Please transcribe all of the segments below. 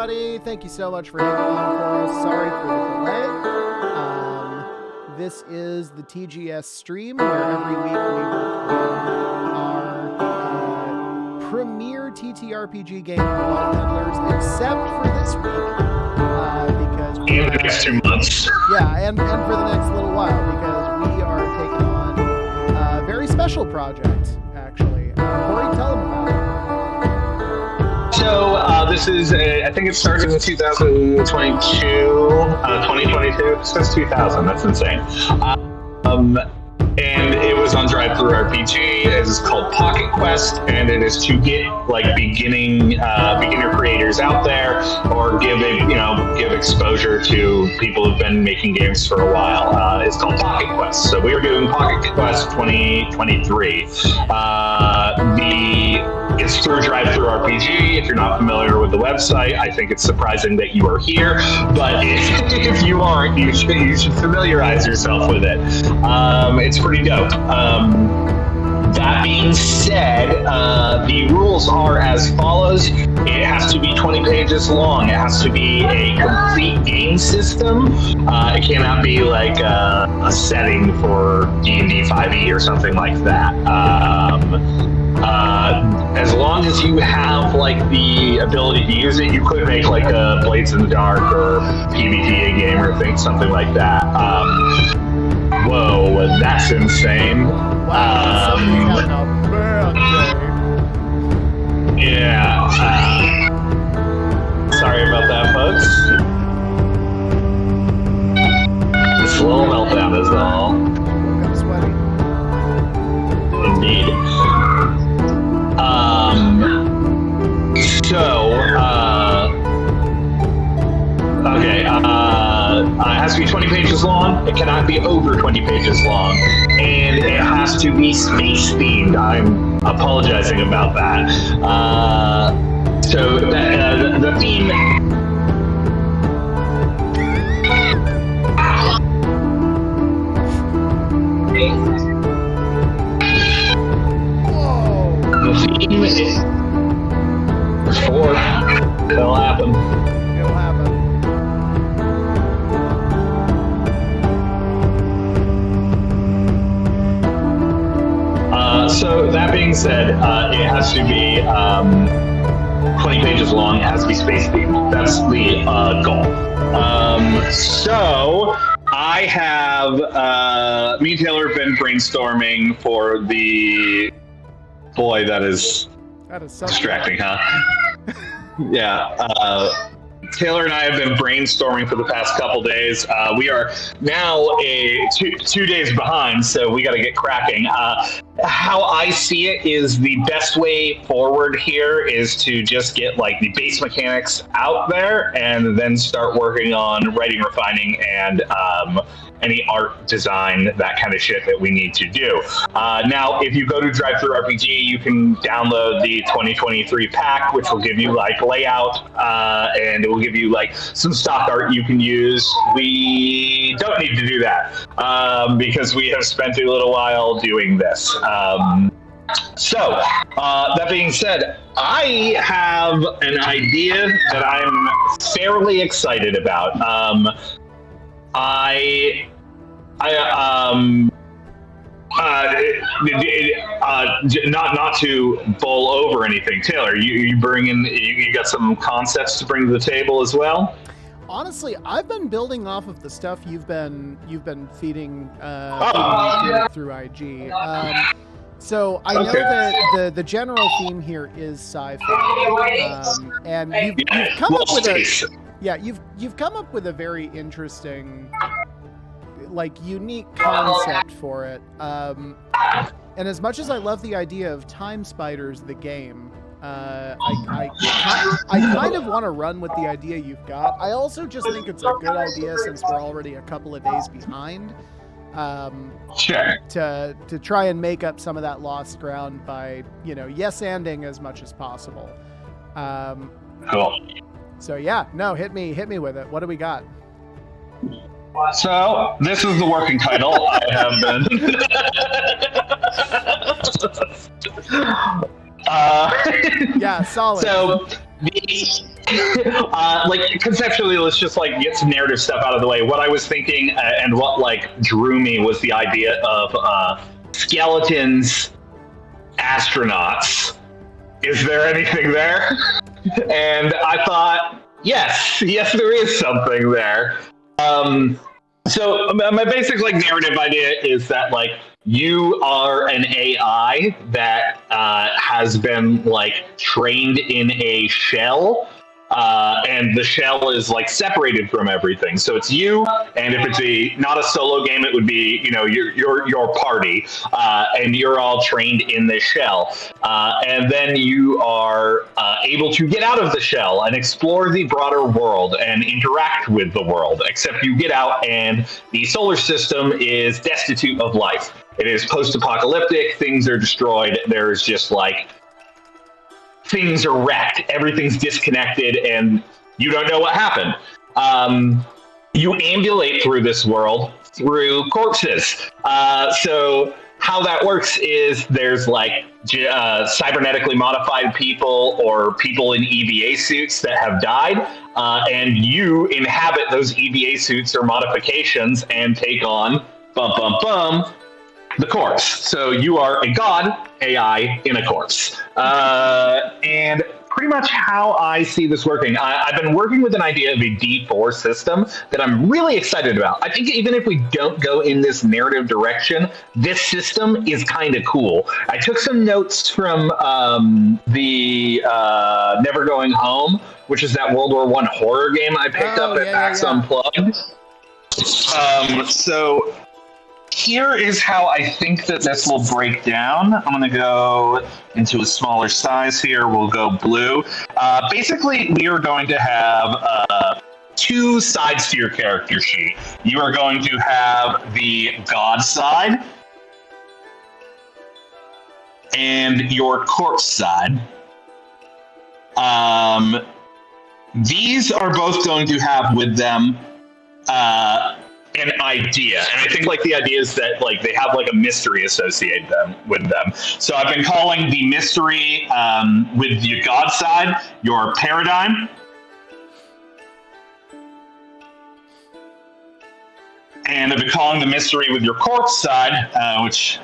everybody. Thank you so much for hanging on for us. Sorry for the delay. This is the TGS stream where every week we work on our premier TTRPG game Ball Peddlers, except for this week. Because we the next 2 months. Yeah, and for the next little while, because we are taking on a very special project, actually. Corey, tell them about it. So this is, I think it started in 2022. It says 2000. That's insane. And it was on Drive-Thru RPG. It is called POCKETQUEST, and it is to get like beginner creators out there, or give exposure to people who've been making games for a while. It's called POCKETQUEST. So we are doing POCKETQUEST 2023. It's through Drive-Thru RPG. If you're not familiar with the website, I think it's surprising that you are here. But if you aren't, you should familiarize yourself with it. It's pretty dope. That being said, the rules are as follows. It has to be 20 pages long. It has to be a complete game system. It cannot be like a setting for D&D 5e or something like that. As long as you have like the ability to use it, you could make like a Blades in the Dark or PBTA game or something like that. Whoa, that's insane. Wow, somebody's having a birthday. Yeah. Sorry about that, folks. It's a little meltdown is all. I'm sweaty. Indeed. Okay, it has to be 20 pages long. It cannot be over 20 pages long. And it has to be space themed. I'm apologizing about that. So the theme... The theme is 4. It'll happen. It'll happen. So that being said, it has to be 20 pages long. It has to be space themed. That's the goal. So I have me and Taylor have been brainstorming for the... Boy, that is distracting, huh? Yeah. Taylor and I have been brainstorming for the past couple days. We are now two days behind, so we got to get cracking. How I see it is the best way forward here is to just get like the base mechanics out there and then start working on writing, refining, and any art, design, that kind of shit that we need to do. Now, if you go to Drive-Thru RPG, you can download the 2023 pack, which will give you like layout, and it will give you like some stock art you can use. We don't need to do that because we have spent a little while doing this. So, that being said, I have an idea that I'm fairly excited about. Not to bowl over anything. Taylor, you bring in, you got some concepts to bring to the table as well? Honestly, I've been building off of the stuff you've been feeding through IG. So I know that the general theme here is sci-fi, and you've come up with you've come up with a very interesting, like, unique concept for it. And as much as I love the idea of Time Spiders, the game, I kind of want to run with the idea you've got. I also just think it's a good idea, since we're already a couple of days behind, Sure. to try and make up some of that lost ground by, yes-anding as much as possible. Cool. So yeah, no, hit me with it. What do we got? So this is the working title. I have been. Yeah, solid. So like conceptually, let's just like get some narrative stuff out of the way. What I was thinking and what like drew me was the idea of skeletons, astronauts. Is there anything there? And I thought, yes, there is something there. So my basic like narrative idea is that like you are an AI that has been like trained in a shell, and the shell is like separated from everything. So it's you, and if it's not a solo game, it would be your party, and you're all trained in this shell, and then you are able to get out of the shell and explore the broader world and interact with the world. Except you get out, and the solar system is destitute of life. It is post-apocalyptic. Things are destroyed. There's just like things are wrecked, everything's disconnected, and you don't know what happened. You ambulate through this world through corpses. So how that works is there's like cybernetically modified people or people in EVA suits that have died, and you inhabit those EVA suits or modifications and take on the corpse. So you are a god AI in a corpse. And pretty much how I see this working, I've been working with an idea of a D4 system that I'm really excited about. I think even if we don't go in this narrative direction, this system is kind of cool. I took some notes from the Never Going Home, which is that World War I horror game I picked up at PAX Unplugged. So here is how I think that this will break down. I'm going to go into a smaller size here. We'll go blue. Basically, we are going to have two sides to your character sheet. You are going to have the God side and your corpse side. These are both going to have with them an idea, and I think like the idea is that like they have like a mystery associated with them. So I've been calling the mystery with your God side your paradigm, and I've been calling the mystery with your corpse side, which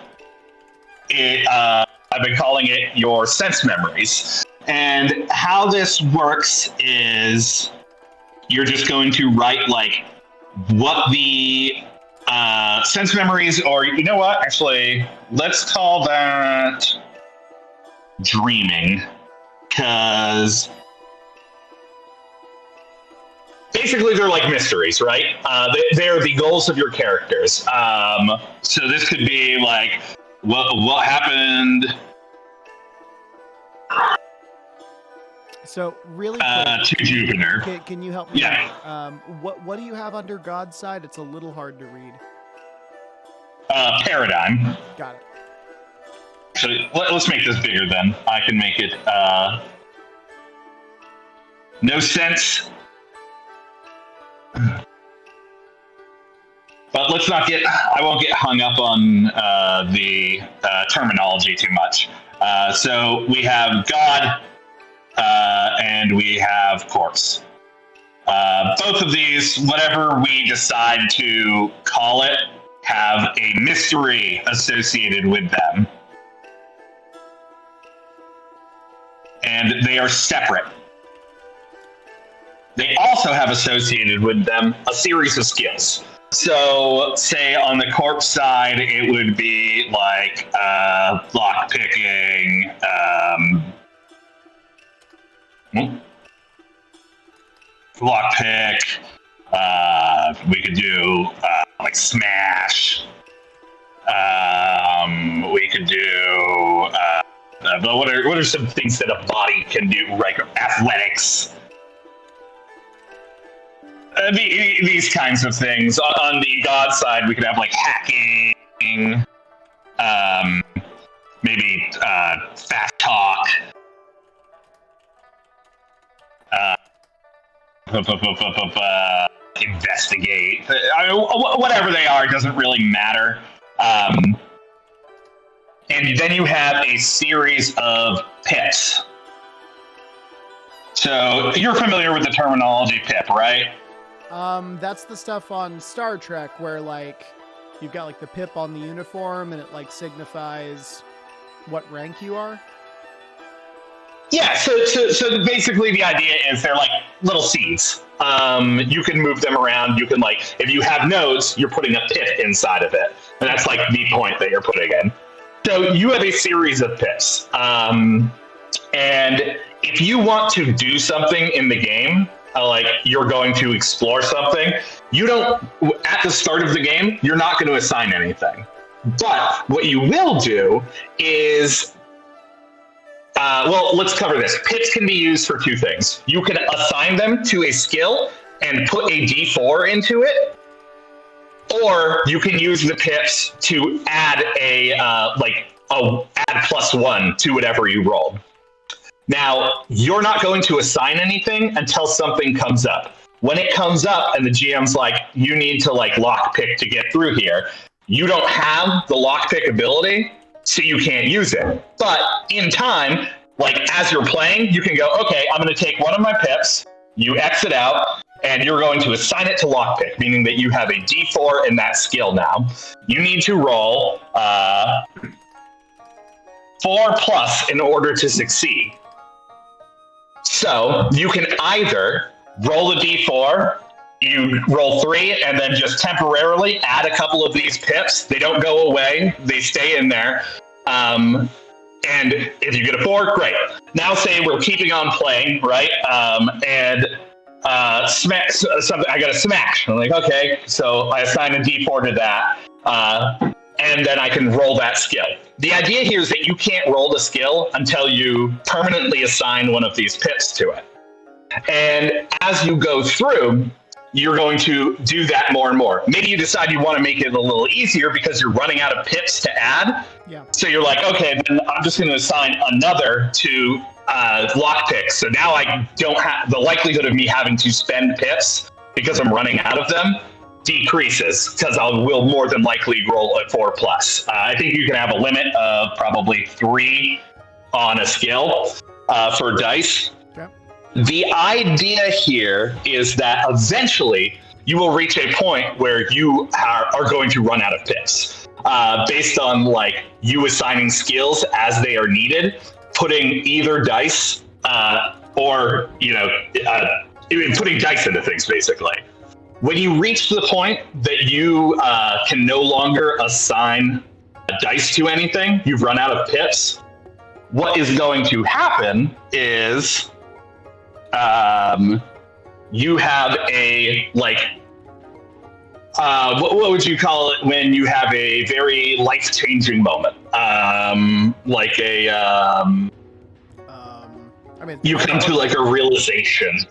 I've been calling it your sense memories. And how this works is you're just going to write like what the sense memories, or you know what, actually, let's call that dreaming, because basically they're like mysteries, right? They're the goals of your characters. So this could be like, what happened? So really quick, to Jupiter. Can you help me? Yeah. Out? What do you have under God's side? It's a little hard to read. Paradigm. Got it. Actually, let's make this bigger then. I can make it no sense. But let's not get, I won't get hung up on the terminology too much. So we have God, and we have corpse. Both of these, whatever we decide to call it, have a mystery associated with them. And they are separate. They also have associated with them a series of skills. So, say on the corpse side, it would be like lock picking, lockpick. We could do like smash. We could do. But what are some things that a body can do? Like athletics. These kinds of things. On the God side, we could have like hacking. Maybe fast talk. Investigate. Whatever they are, it doesn't really matter. And then you have a series of picks. So you're familiar with the terminology PIP, right? That's the stuff on Star Trek where like you've got like the pip on the uniform and it like signifies what rank you are. Yeah, so basically the idea is they're like little seeds. You can move them around. You can like, if you have nodes, you're putting a pip inside of it. And that's like the point that you're putting in. So you have a series of pips. And if you want to do something in the game, like you're going to explore something, you don't, at the start of the game, you're not going to assign anything. But what you will do is, well, let's cover this. Pips can be used for two things. You can assign them to a skill and put a D4 into it, or you can use the pips to add add +1 to whatever you rolled. Now, you're not going to assign anything until something comes up. When it comes up and the GM's like, you need to like lockpick to get through here, you don't have the lockpick ability, so you can't use it. But in time, like as you're playing, you can go, okay, I'm going to take one of my pips, you exit out, and you're going to assign it to lockpick, meaning that you have a D4 in that skill now. You need to roll 4+ in order to succeed. So you can either roll a D4, you roll 3, and then just temporarily add a couple of these pips. They don't go away. They stay in there. And if you get a 4, great. Now say we're keeping on playing, right? Something, I got a smash. I'm like, okay, so I assign a D4 to that. And then I can roll that skill. The idea here is that you can't roll the skill until you permanently assign one of these pips to it. And as you go through, you're going to do that more and more. Maybe you decide you want to make it a little easier because you're running out of pips to add. Yeah. So you're like, okay, then I'm just going to assign another to lockpick. So now I don't have the likelihood of me having to spend pips because I'm running out of them decreases because I will more than likely roll a 4+. I think you can have a limit of probably 3 on a skill for dice. Okay. The idea here is that eventually you will reach a point where you are going to run out of pips based on like you assigning skills as they are needed, putting either dice or putting dice into things basically. When you reach the point that you can no longer assign dice to anything, you've run out of pips. What is going to happen is you have a what would you call it when you have a very life-changing moment? You come to like a realization.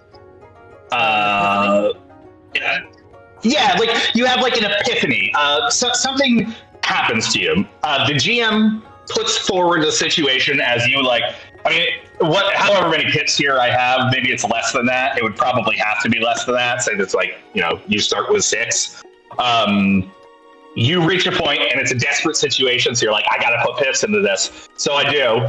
Yeah, like you have like an epiphany. Something happens to you. The GM puts forward the situation as you like. I mean, however many pips here I have, maybe it's less than that. It would probably have to be less than that. Say that's like, you start with 6. You reach a point and it's a desperate situation. So you're like, I got to put pips into this. So I do.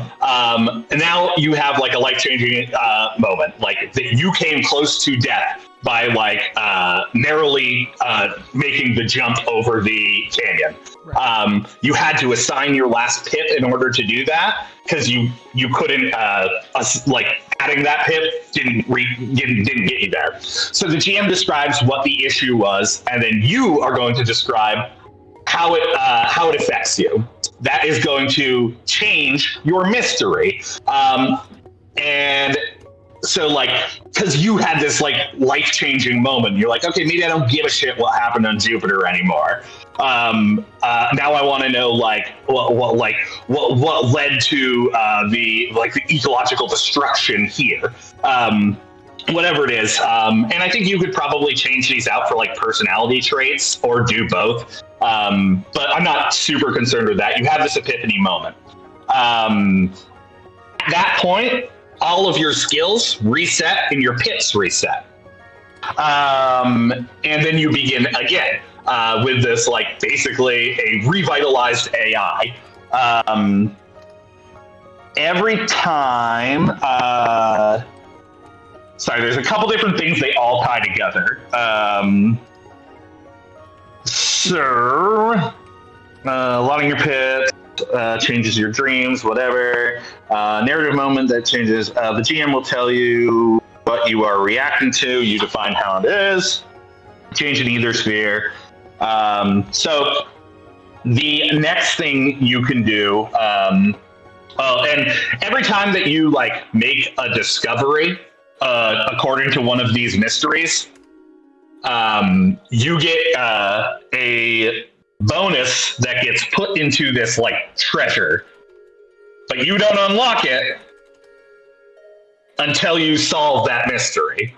And now you have like a life-changing moment. Like that you came close to death by like narrowly making the jump over the canyon. Right. You had to assign your last pip in order to do that because you couldn't like adding that pip didn't get you there. So the GM describes what the issue was, and then you are going to describe how it affects you. That is going to change your mystery. And so like, because you had this like life-changing moment, you're like, okay, maybe I don't give a shit what happened on Jupiter anymore. Now I want to know like what led to the ecological destruction here. Whatever it is. And I think you could probably change these out for like personality traits or do both. But I'm not super concerned with that. You have this epiphany moment. At that point, all of your skills reset and your pips reset. And then you begin again with this like basically a revitalized AI. Every time Sorry, there's a couple different things they all tie together. Lotting your pit changes your dreams, whatever. Narrative moment that changes. The GM will tell you what you are reacting to. You define how it is. Change in either sphere. So the next thing you can do, and every time that you like make a discovery, according to one of these mysteries, you get a bonus that gets put into this like treasure, but you don't unlock it until you solve that mystery.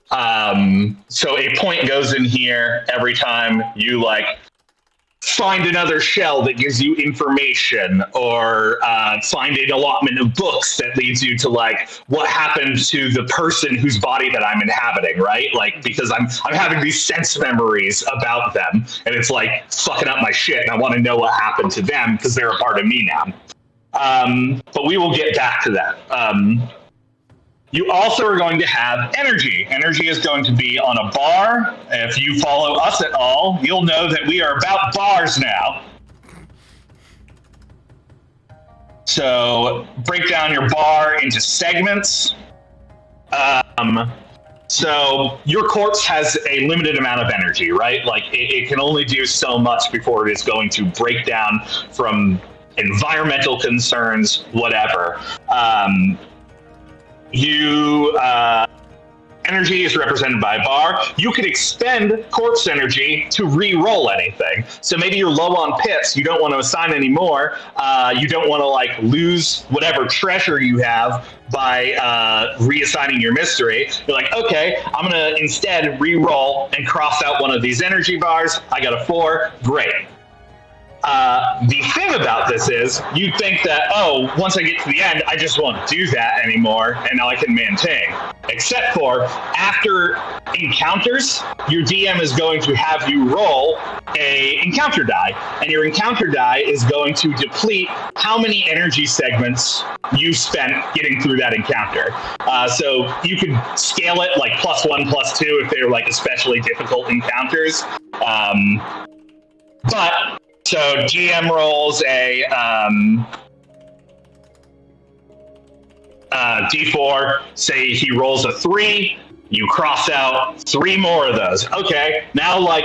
So a point goes in here every time you like find another shell that gives you information, or find an allotment of books that leads you to like what happened to the person whose body that I'm inhabiting, right? Like, because I'm having these sense memories about them, and it's like fucking up my shit, and I want to know what happened to them because they're a part of me now. But we will get back to that. You also are going to have energy. Energy is going to be on a bar. If you follow us at all, you'll know that we are about bars now. So break down your bar into segments. So your corpse has a limited amount of energy, right? Like it can only do so much before it is going to break down from environmental concerns, whatever. Energy is represented by a bar. You could expend corpse energy to re-roll anything. So maybe you're low on pits, you don't want to assign any more. You don't want to like lose whatever treasure you have by reassigning your mystery. You're like, okay, I'm gonna instead re-roll and cross out one of these energy bars. I got a 4, great. The thing about this is, you think that, oh, once I get to the end, I just won't do that anymore, and now I can maintain. Except for, after encounters, your DM is going to have you roll a encounter die, and your encounter die is going to deplete how many energy segments you spent getting through that encounter. So you could scale it like +1, +2 if they're like especially difficult encounters. So GM rolls a D4, say he rolls a 3, you cross out 3 more of those. Okay, now like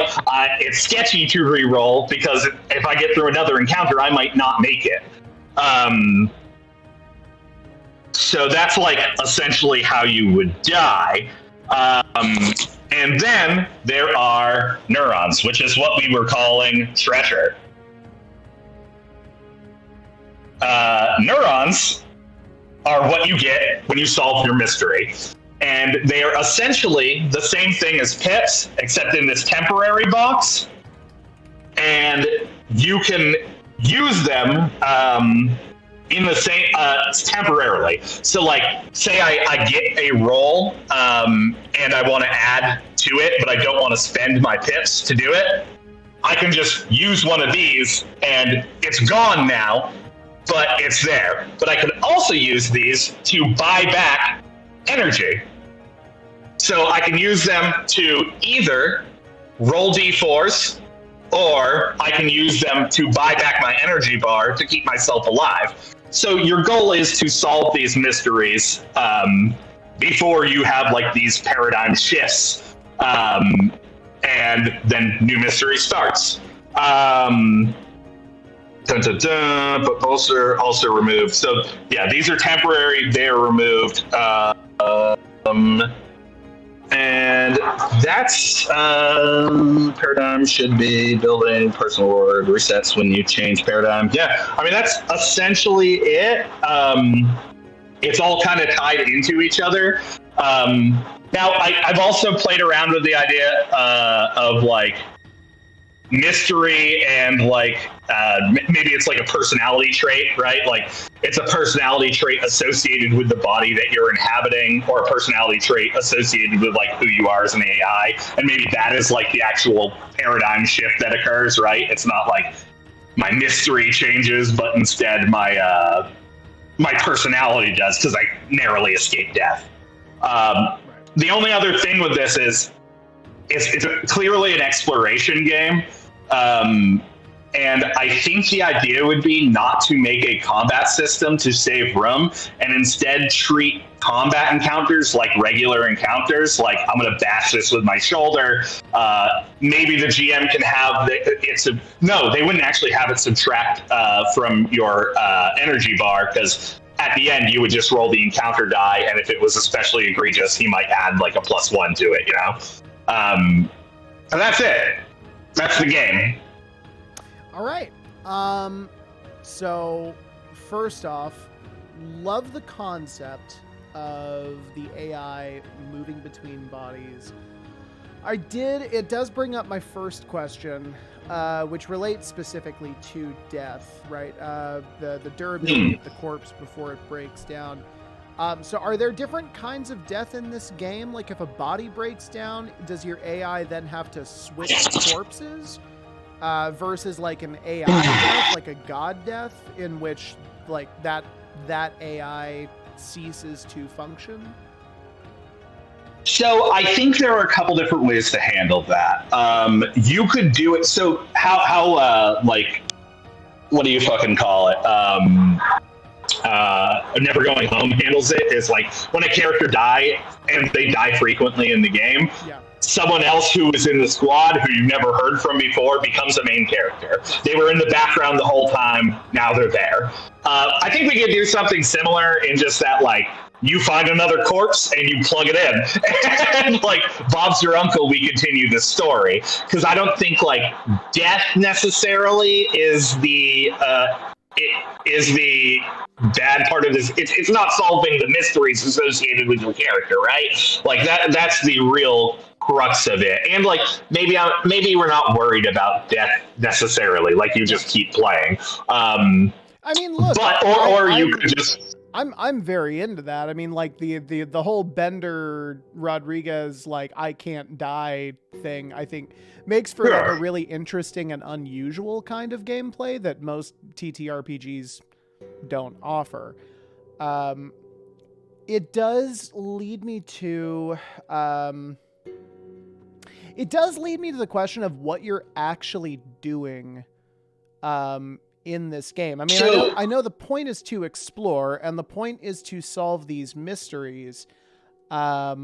it's sketchy to re-roll because if I get through another encounter, I might not make it. So that's like essentially how you would die. And then there are neurons, which is what we were calling treasure. Neurons are what you get when you solve your mystery. And they are essentially the same thing as pips, except in this temporary box. And you can use them in the same, temporarily. So like, say I get a roll and I want to add to it, but I don't want to spend my pips to do it. I can just use one of these and it's gone now, but it's there. But I could also use these to buy back energy. So I can use them to either roll D4s, or I can use them to buy back my energy bar to keep myself alive. So your goal is to solve these mysteries before you have like these paradigm shifts, and then new mystery starts. But also removed. So yeah, these are temporary. They're removed. And that's paradigm should be building personal word resets when you change paradigm. Yeah, I mean that's essentially it. It's all kind of tied into each other. Now I've also played around with the idea of like mystery and like maybe it's like a personality trait, right? Like it's a personality trait associated with the body that you're inhabiting, or a personality trait associated with like who you are as an AI, and maybe that is like the actual paradigm shift that occurs, right? It's not like my mystery changes, but instead my personality does, because I narrowly escaped death. the only other thing with this is it's clearly an exploration game. And I think the idea would be not to make a combat system to save room and instead treat combat encounters like regular encounters. Like, I'm going to bash this with my shoulder. Maybe the GM can have no, they wouldn't actually have it subtract from your energy bar, because at the end you would just roll the encounter die, and if it was especially egregious, he might add like a +1 to it, you know? And that's it. That's the game. All right. So first off, love the concept of the AI moving between bodies. It does bring up my first question, which relates specifically to death, right? The durability of the corpse before it breaks down. So are there different kinds of death in this game? Like, if a body breaks down, does your AI then have to switch corpses? Versus like an AI death, like a god death, in which like that AI ceases to function? So I think there are a couple different ways to handle that. You could do it. So how like, what do you fucking call it? Never Going Home handles it is like, when a character die, and they die frequently in the game. Yeah. Someone else who was in the squad who you never heard from before becomes a main character. They were in the background the whole time. Now they're there. I think we could do something similar in just that, like, you find another corpse and you plug it in. And like, Bob's your uncle, we continue the story. Because I don't think like death necessarily is the bad part of this. It's not solving the mysteries associated with your character, right? Like that's the real crux of it. And like, maybe we're not worried about death necessarily. Like, you just keep playing. I mean, look, but or you could just. I'm very into that. I mean, like the whole Bender Rodriguez, like, I can't die thing, I think makes for like a really interesting and unusual kind of gameplay that most TTRPGs don't offer. It does lead me to the question of what you're actually doing in this game. I mean, I know the point is to explore, and the point is to solve these mysteries. I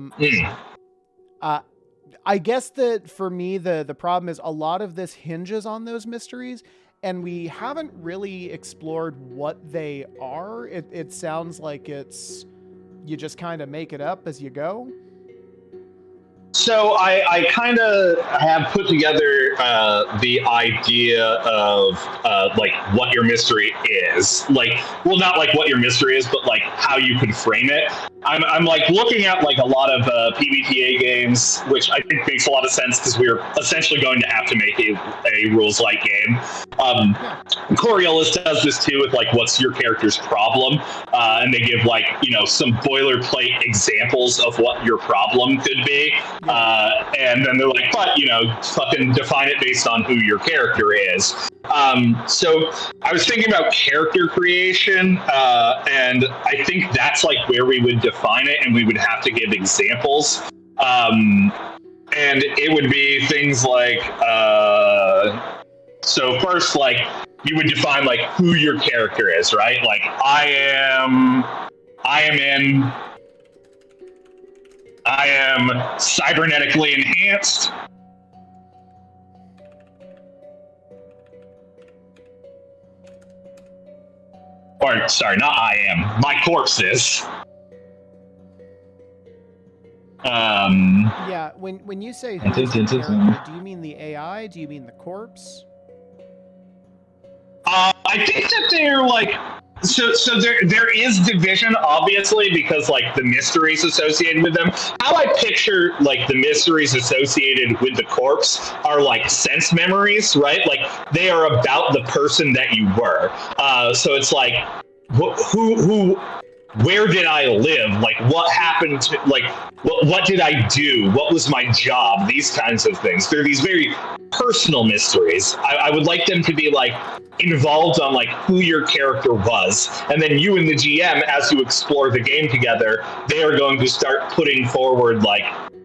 guess that for me, the problem is a lot of this hinges on those mysteries, and we haven't really explored what they are. It sounds like you just kind of make it up as you go. So I kind of have put together the idea of like what your mystery is. Like, well, not like what your mystery is, but like how you could frame it. I'm like looking at like a lot of PBTA games, which I think makes a lot of sense because we're essentially going to have to make a rules light game. Coriolis does this too with like, what's your character's problem? And they give like, you know, some boilerplate examples of what your problem could be. And then they're like, but, you know, fucking define it based on who your character is. So I was thinking about character creation, and I think that's like where we would define it, and we would have to give examples. And it would be things like, so first, like, you would define like who your character is, right? Like, I am cybernetically enhanced. Or, sorry, not I am. My corpse is. Yeah, when you say who's the character, do you mean the AI? Do you mean the corpse? I think that they're like, so there is division, obviously, because like the mysteries associated with them. How I picture like the mysteries associated with the corpse are like sense memories, right? Like, they are about the person that you were. So it's like, who where did I live? Like, what happened to, like, what did I do? What was my job? These kinds of things. They're these very personal mysteries. I would like them to be, like, involved on, like, who your character was. And then you and the GM, as you explore the game together, they are going to start putting forward, like,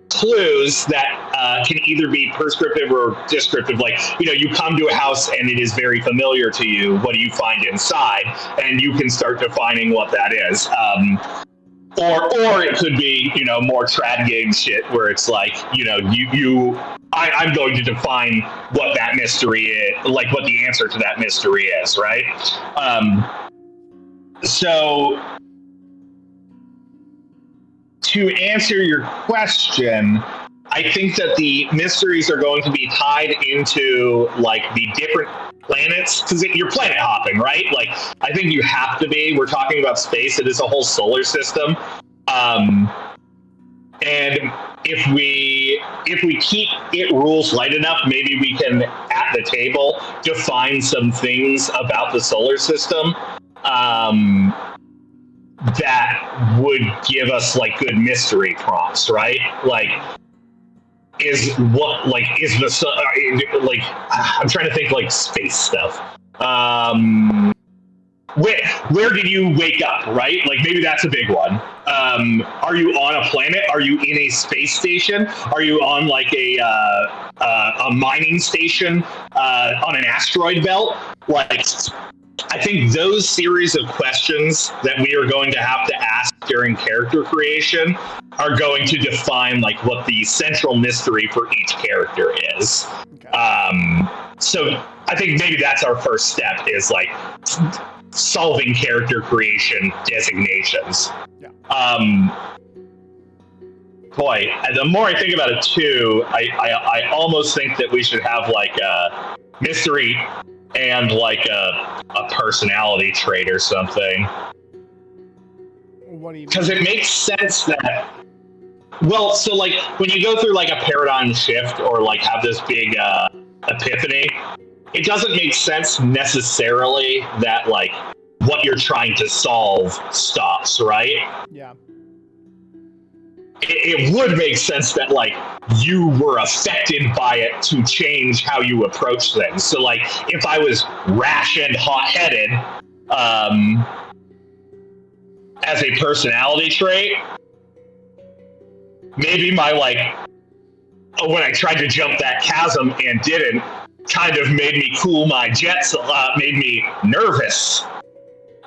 clues that can either be prescriptive or descriptive. Like, you know, you come to a house and it is very familiar to you. What do you find inside? And you can start defining what that is. Or it could be, you know, more trad game shit where it's like, you know, I'm going to define what that mystery is, like what the answer to that mystery is, right? So to answer your question, I think that the mysteries are going to be tied into, like, the different planets, because you're planet hopping, right? Like, I think you have to be. We're talking about space. It is a whole solar system. And if we keep it rules light enough, maybe we can, at the table, define some things about the solar system that would give us, like, good mystery prompts, right? Like, I'm trying to think, like, space stuff. Where did you wake up, right? Like, maybe that's a big one. Are you on a planet? Are you in a space station? Are you on, like, a mining station on an asteroid belt? Like, I think those series of questions that we are going to have to ask during character creation are going to define, like, what the central mystery for each character is. Okay. So I think maybe that's our first step, is, like, solving character creation designations. Yeah. Boy, the more I think about it too, I almost think that we should have, like, a mystery and, like, a personality trait or something. What do you mean? Because it makes sense that, well, so, like, when you go through, like, a paradigm shift or, like, have this big epiphany, it doesn't make sense necessarily that, like, what you're trying to solve stops, right? Yeah. It would make sense that, like, you were affected by it to change how you approach things. So, like, if I was rash and hot-headed as a personality trait, maybe my, like, when I tried to jump that chasm and didn't, kind of made me cool my jets, made me nervous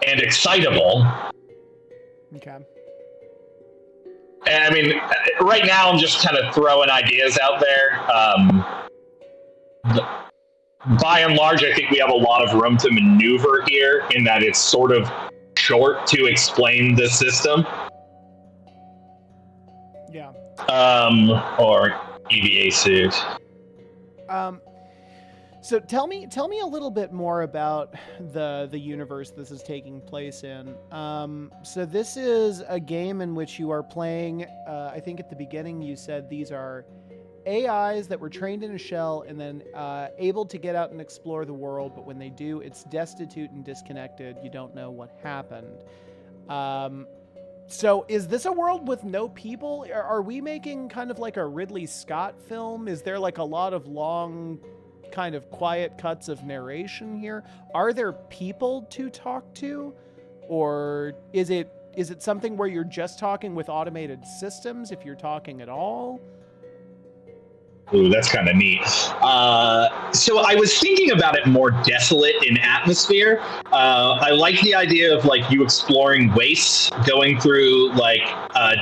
and excitable. Okay. And I mean, right now I'm just kind of throwing ideas out there. By and large, I think we have a lot of room to maneuver here, in that it's sort of short to explain the system. Yeah. Or EVA suit. So tell me a little bit more about the universe this is taking place in. So this is a game in which you are playing, I think at the beginning you said these are AIs that were trained in a shell and then able to get out and explore the world, but when they do, it's destitute and disconnected. You don't know what happened. So is this a world with no people? Are we making kind of like a Ridley Scott film? Is there, like, a lot of long, kind of quiet cuts of narration here? Are there people to talk to? Or is it something where you're just talking with automated systems, if you're talking at all? Ooh, that's kind of neat. So I was thinking about it more desolate in atmosphere. I like the idea of, like, you exploring wastes, going through, like,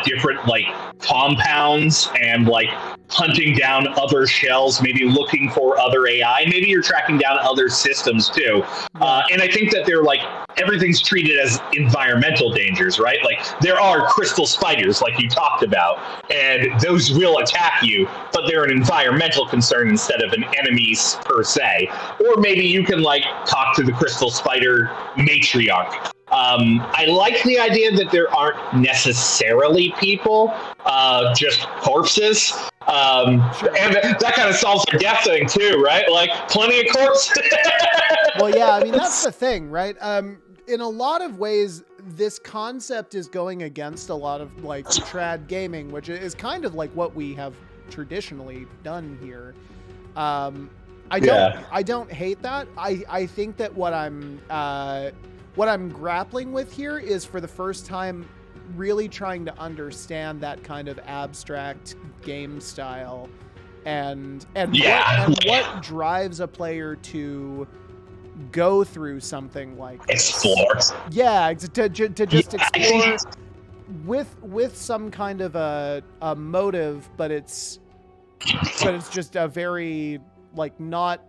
different, like, compounds and, like, hunting down other shells, maybe looking for other AI. Maybe you're tracking down other systems too. And I think that they're, like, everything's treated as environmental dangers, right? Like, there are crystal spiders, like you talked about, and those will attack you, but they're an environmental concern instead of an enemy per se. Or maybe you can, like, talk to the crystal spider matriarch. I like the idea that there aren't necessarily people, just corpses. Sure. And that kind of solves the death thing too, right? Like, plenty of corpses. Well, yeah, I mean, that's the thing, right? In a lot of ways, this concept is going against a lot of like trad gaming, which is kind of like what we have traditionally done here. I don't hate that. I think that what I'm grappling with here is, for the first time, really trying to understand that kind of abstract game style and what drives a player to go through something like explore. Yeah, to just explore with some kind of a motive, but it's just a very like not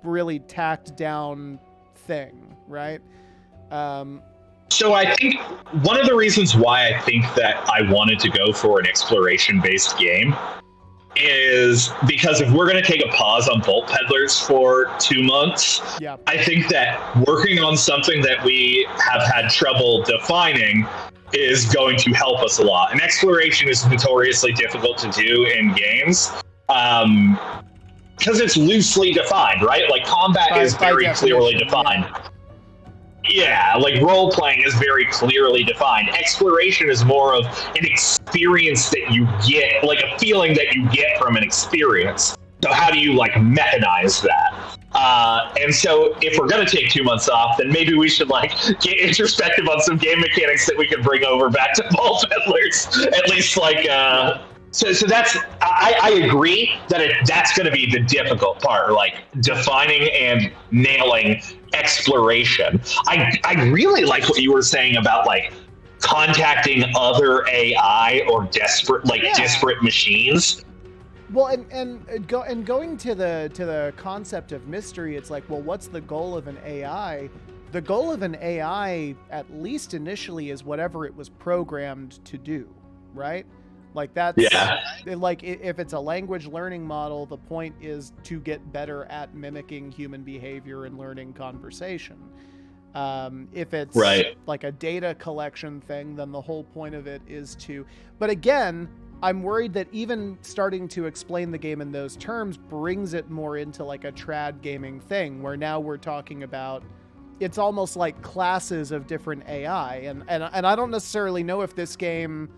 really tacked down thing, right? So I think one of the reasons why I think that I wanted to go for an exploration-based game is because if we're going to take a pause on Vault Peddlers for 2 months, I think that working on something that we have had trouble defining is going to help us a lot. And exploration is notoriously difficult to do in games because it's loosely defined, right? Like combat is very clearly defined. Yeah, like role-playing is very clearly defined. Exploration is more of an experience that you get, like a feeling that you get from an experience. So how do you like mechanize that? And so if we're going to take 2 months off, then maybe we should like get introspective on some game mechanics that we can bring over back to Vault Peddlers. At least like... So that's, I agree that that's going to be the difficult part, like defining and nailing exploration. I really like what you were saying about like contacting other AI or disparate machines. Well, and going to the concept of mystery, it's like, well, what's the goal of an AI? The goal of an AI, at least initially, is whatever it was programmed to do, right? Like that's like if it's a language learning model, the point is to get better at mimicking human behavior and learning conversation. If it's like a data collection thing, then the whole point of it is to... But again, I'm worried that even starting to explain the game in those terms brings it more into like a trad gaming thing, where now we're talking about... It's almost like classes of different AI. And I don't necessarily know if this game...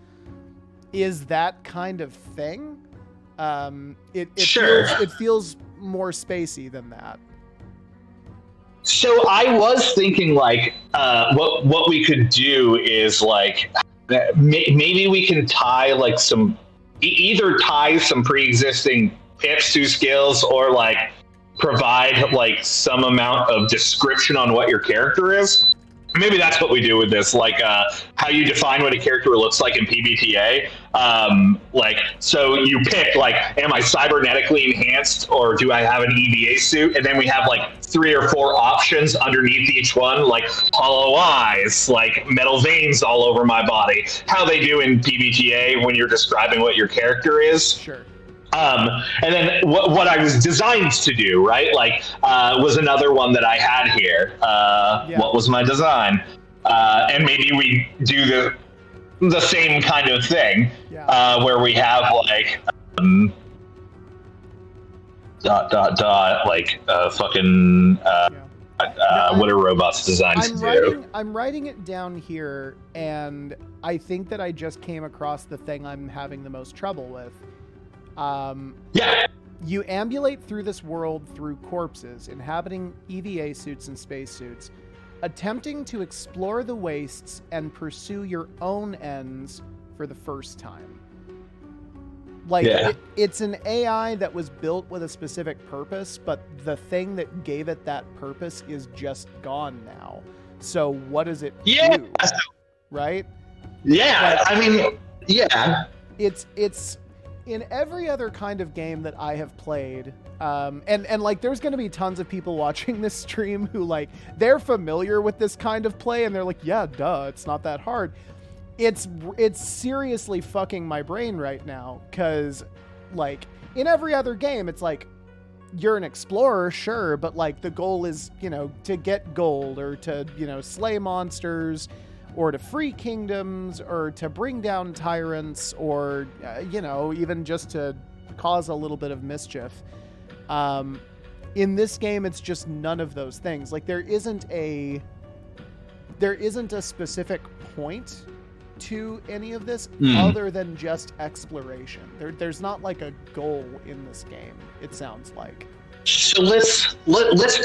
is that kind of thing. It feels more spacey than that. So I was thinking like what we could do is like maybe we can tie like either tie some pre-existing pips to skills, or like provide like some amount of description on what your character is. Maybe that's what we do with this, like how you define what a character looks like in PBTA. Like, so you pick, like, am I cybernetically enhanced or do I have an EVA suit? And then we have like 3 or 4 options underneath each one, like hollow eyes, like metal veins all over my body. How they do in PBTA when you're describing what your character is. Sure. And then what I was designed to do, right, like, was another one that I had here. What was my design? And maybe we do the same kind of thing, where we have, like, ... like, fucking... what are robots designed to do? I'm writing it down here, and I think that I just came across the thing I'm having the most trouble with. You ambulate through this world through corpses, inhabiting EVA suits and spacesuits, attempting to explore the wastes and pursue your own ends for the first time. Like, it's an AI that was built with a specific purpose, but the thing that gave it that purpose is just gone now. So what does it do? Right? Yeah, like, I mean, It's in every other kind of game that I have played, and like there's going to be tons of people watching this stream who like they're familiar with this kind of play and they're like, yeah, duh, it's not that hard. It's seriously fucking my brain right now, because like in every other game it's like you're an explorer, sure, but like the goal is, you know, to get gold or to, you know, slay monsters or to free kingdoms, or to bring down tyrants, or, you know, even just to cause a little bit of mischief. In this game, it's just none of those things. Like, there isn't a specific point to any of this other than just exploration. There's not like a goal in this game, it sounds like. So let's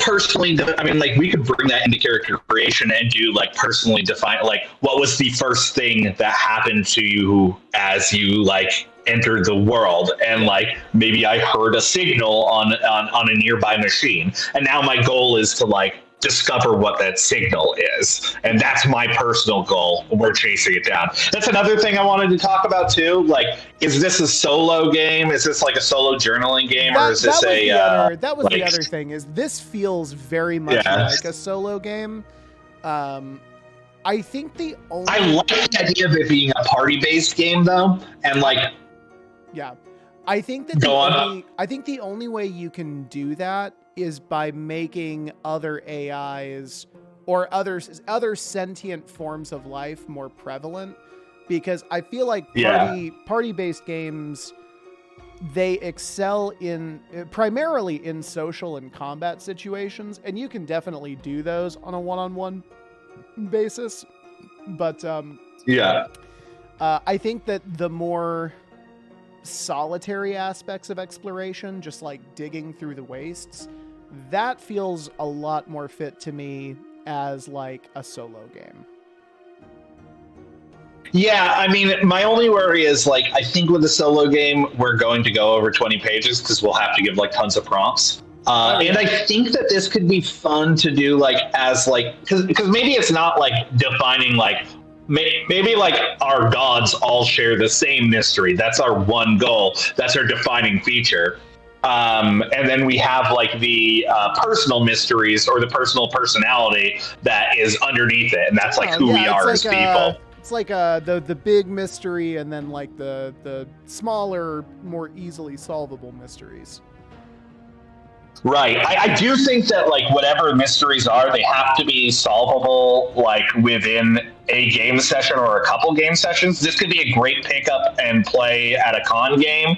personally, I mean, like, we could bring that into character creation and do like personally define, like, what was the first thing that happened to you as you like entered the world, and like maybe I heard a signal on a nearby machine, and now my goal is to like discover what that signal is, and that's my personal goal. We're chasing it down. That's another thing I wanted to talk about too. Like, is this a solo game? Is this like a solo journaling game, or is this the other thing? Is this feels very much like a solo game. I think the only I like the idea of it being a party-based game though, and like I think that the only way you can do that is by making other AIs or other sentient forms of life more prevalent, because I feel like party-based games, they excel primarily in social and combat situations, and you can definitely do those on a one-on-one basis, but I think that the more solitary aspects of exploration, just like digging through the wastes, that feels a lot more fit to me as like a solo game. Yeah, I mean, my only worry is like, I think with a solo game, we're going to go over 20 pages because we'll have to give like tons of prompts. And I think that this could be fun to do like as like, because maybe it's not like defining like, maybe like our gods all share the same mystery. That's our one goal. That's our defining feature. And then we have like the personal mysteries or the personal personality that is underneath it, and that's like who we are as people. It's like the big mystery, and then like the smaller, more easily solvable mysteries. Right. I do think that like whatever mysteries are, they have to be solvable like within a game session or a couple game sessions. This could be a great pickup and play at a con game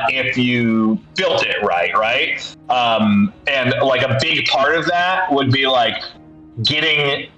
if you built it right? And like a big part of that would be like getting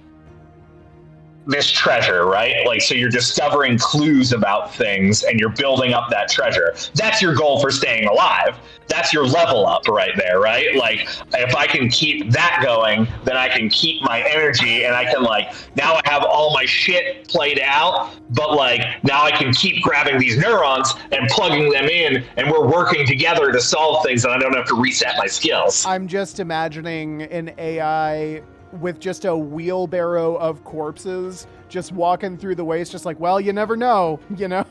this treasure, right? Like, so you're discovering clues about things and you're building up that treasure. That's your goal for staying alive. That's your level up right there, right? Like, if I can keep that going, then I can keep my energy, and I can like, now I have all my shit played out, but like, now I can keep grabbing these neurons and plugging them in, and we're working together to solve things, and I don't have to reset my skills. I'm just imagining an AI with just a wheelbarrow of corpses just walking through the waste, just like, well, you never know, you know.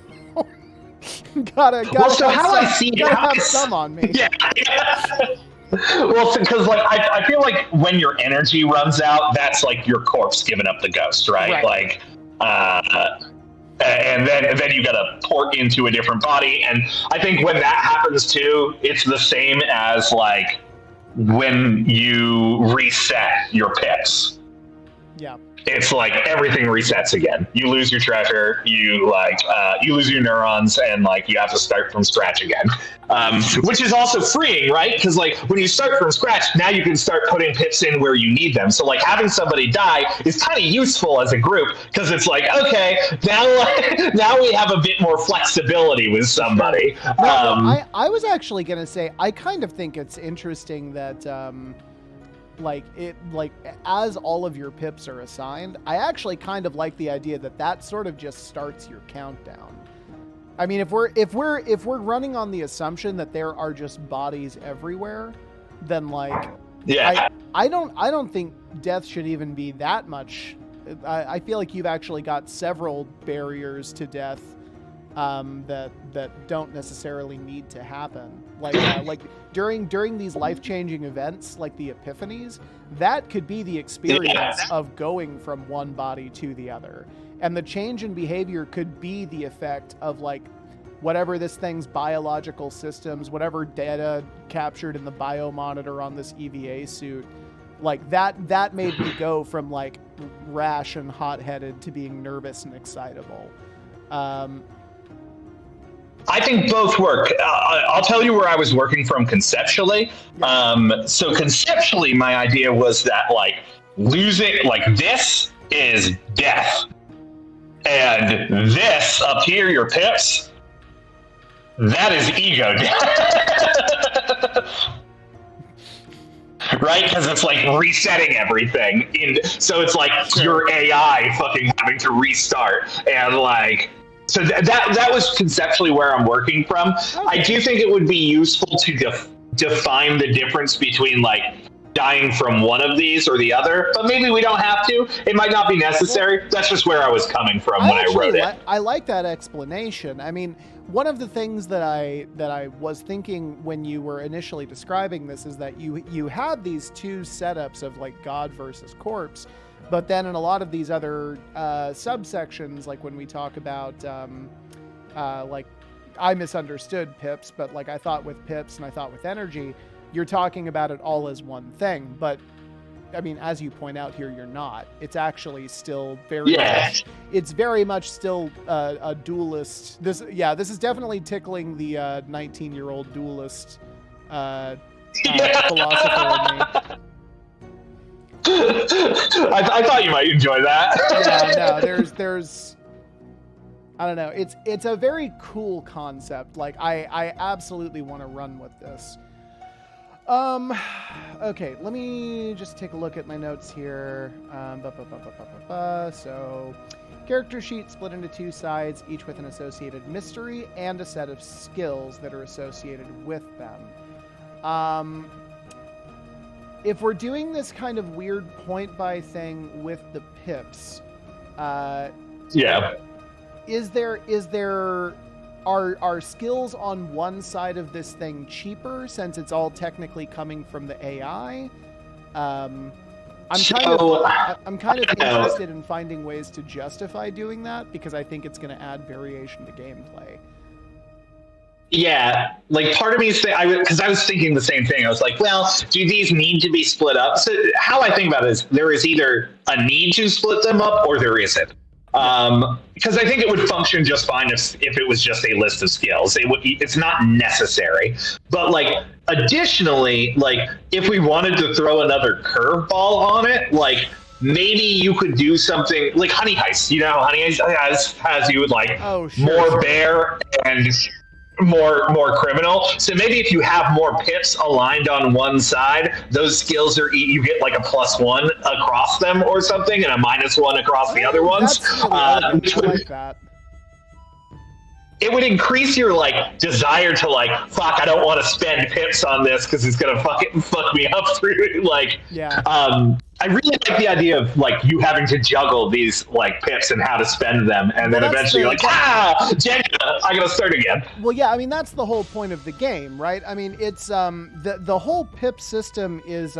gotta so how I see it, have some on me. Yeah. Well, because like I feel like when your energy runs out, that's like your corpse giving up the ghost, right? Like, and then you gotta port into a different body, and I think when that happens too, it's the same as like when you reset your pips. Yeah. It's like everything resets again. You lose your treasure, you lose your neurons, and like you have to start from scratch again. Which is also freeing, right? Because like when you start from scratch, now you can start putting pips in where you need them. So like having somebody die is kind of useful as a group, because it's like, okay, now we have a bit more flexibility with somebody. I was actually gonna say, I kind of think it's interesting that as all of your pips are assigned, I actually kind of like the idea that sort of just starts your countdown. I mean, if we're running on the assumption that there are just bodies everywhere, then like, I don't think death should even be that much. I feel like you've actually got several barriers to death that don't necessarily need to happen. Like during these life-changing events, like the epiphanies, that could be the experience of going from one body to the other. And the change in behavior could be the effect of like whatever this thing's biological systems, whatever data captured in the biomonitor on this EVA suit, like that made me go from like rash and hot-headed to being nervous and excitable. I think both work. I'll tell you where I was working from conceptually. So conceptually, my idea was that like losing, like this is death. And this up here, your pips, that is ego death. Right? Because it's like resetting everything. So it's like your AI fucking having to restart. And like, so that was conceptually where I'm working from. Okay. I do think it would be useful to define the difference between like dying from one of these or the other, but maybe we don't have to. It might not be necessary. That's just where I was coming from when I wrote it. I like that explanation. I mean, one of the things that I was thinking when you were initially describing this is that you had these two setups of like God versus corpse, but then in a lot of these other subsections, like when we talk about like I misunderstood pips, but like I thought with pips and I thought with energy, you're talking about it all as one thing. But I mean, as you point out here, you're not. It's actually still very much, it's very much still a dualist. This is definitely tickling the 19-year-old dualist philosopher in me. I thought you might enjoy that. Yeah, no, there's I don't know. It's a very cool concept. Like I absolutely want to run with this. Okay, let me just take a look at my notes here. So, character sheet split into two sides, each with an associated mystery and a set of skills that are associated with them. If we're doing this kind of weird point buy thing with the pips, Are skills on one side of this thing cheaper since it's all technically coming from the AI? I'm kind of interested in finding ways to justify doing that because I think it's going to add variation to gameplay. Yeah, like part of me is because I was thinking the same thing. I was like, well, do these need to be split up? So how I think about it is there is either a need to split them up or there isn't. Because I think it would function just fine if it was just a list of skills. It's not necessary. But like additionally, like if we wanted to throw another curveball on it, like maybe you could do something like Honey Heist. You know, Honey Heist has you with like more bear and more criminal. So maybe if you have more pips aligned on one side, those skills you get like a +1 across them or something and a -1 across the other ones. Which would, like that. It would increase your like desire to like, fuck, I don't want to spend pips on this because it's gonna fuck me up through like I really like the idea of like you having to juggle these like pips and how to spend them, and then eventually you're like, Jenga, I gotta start again. Well, yeah, I mean that's the whole point of the game, right? I mean it's the whole pip system is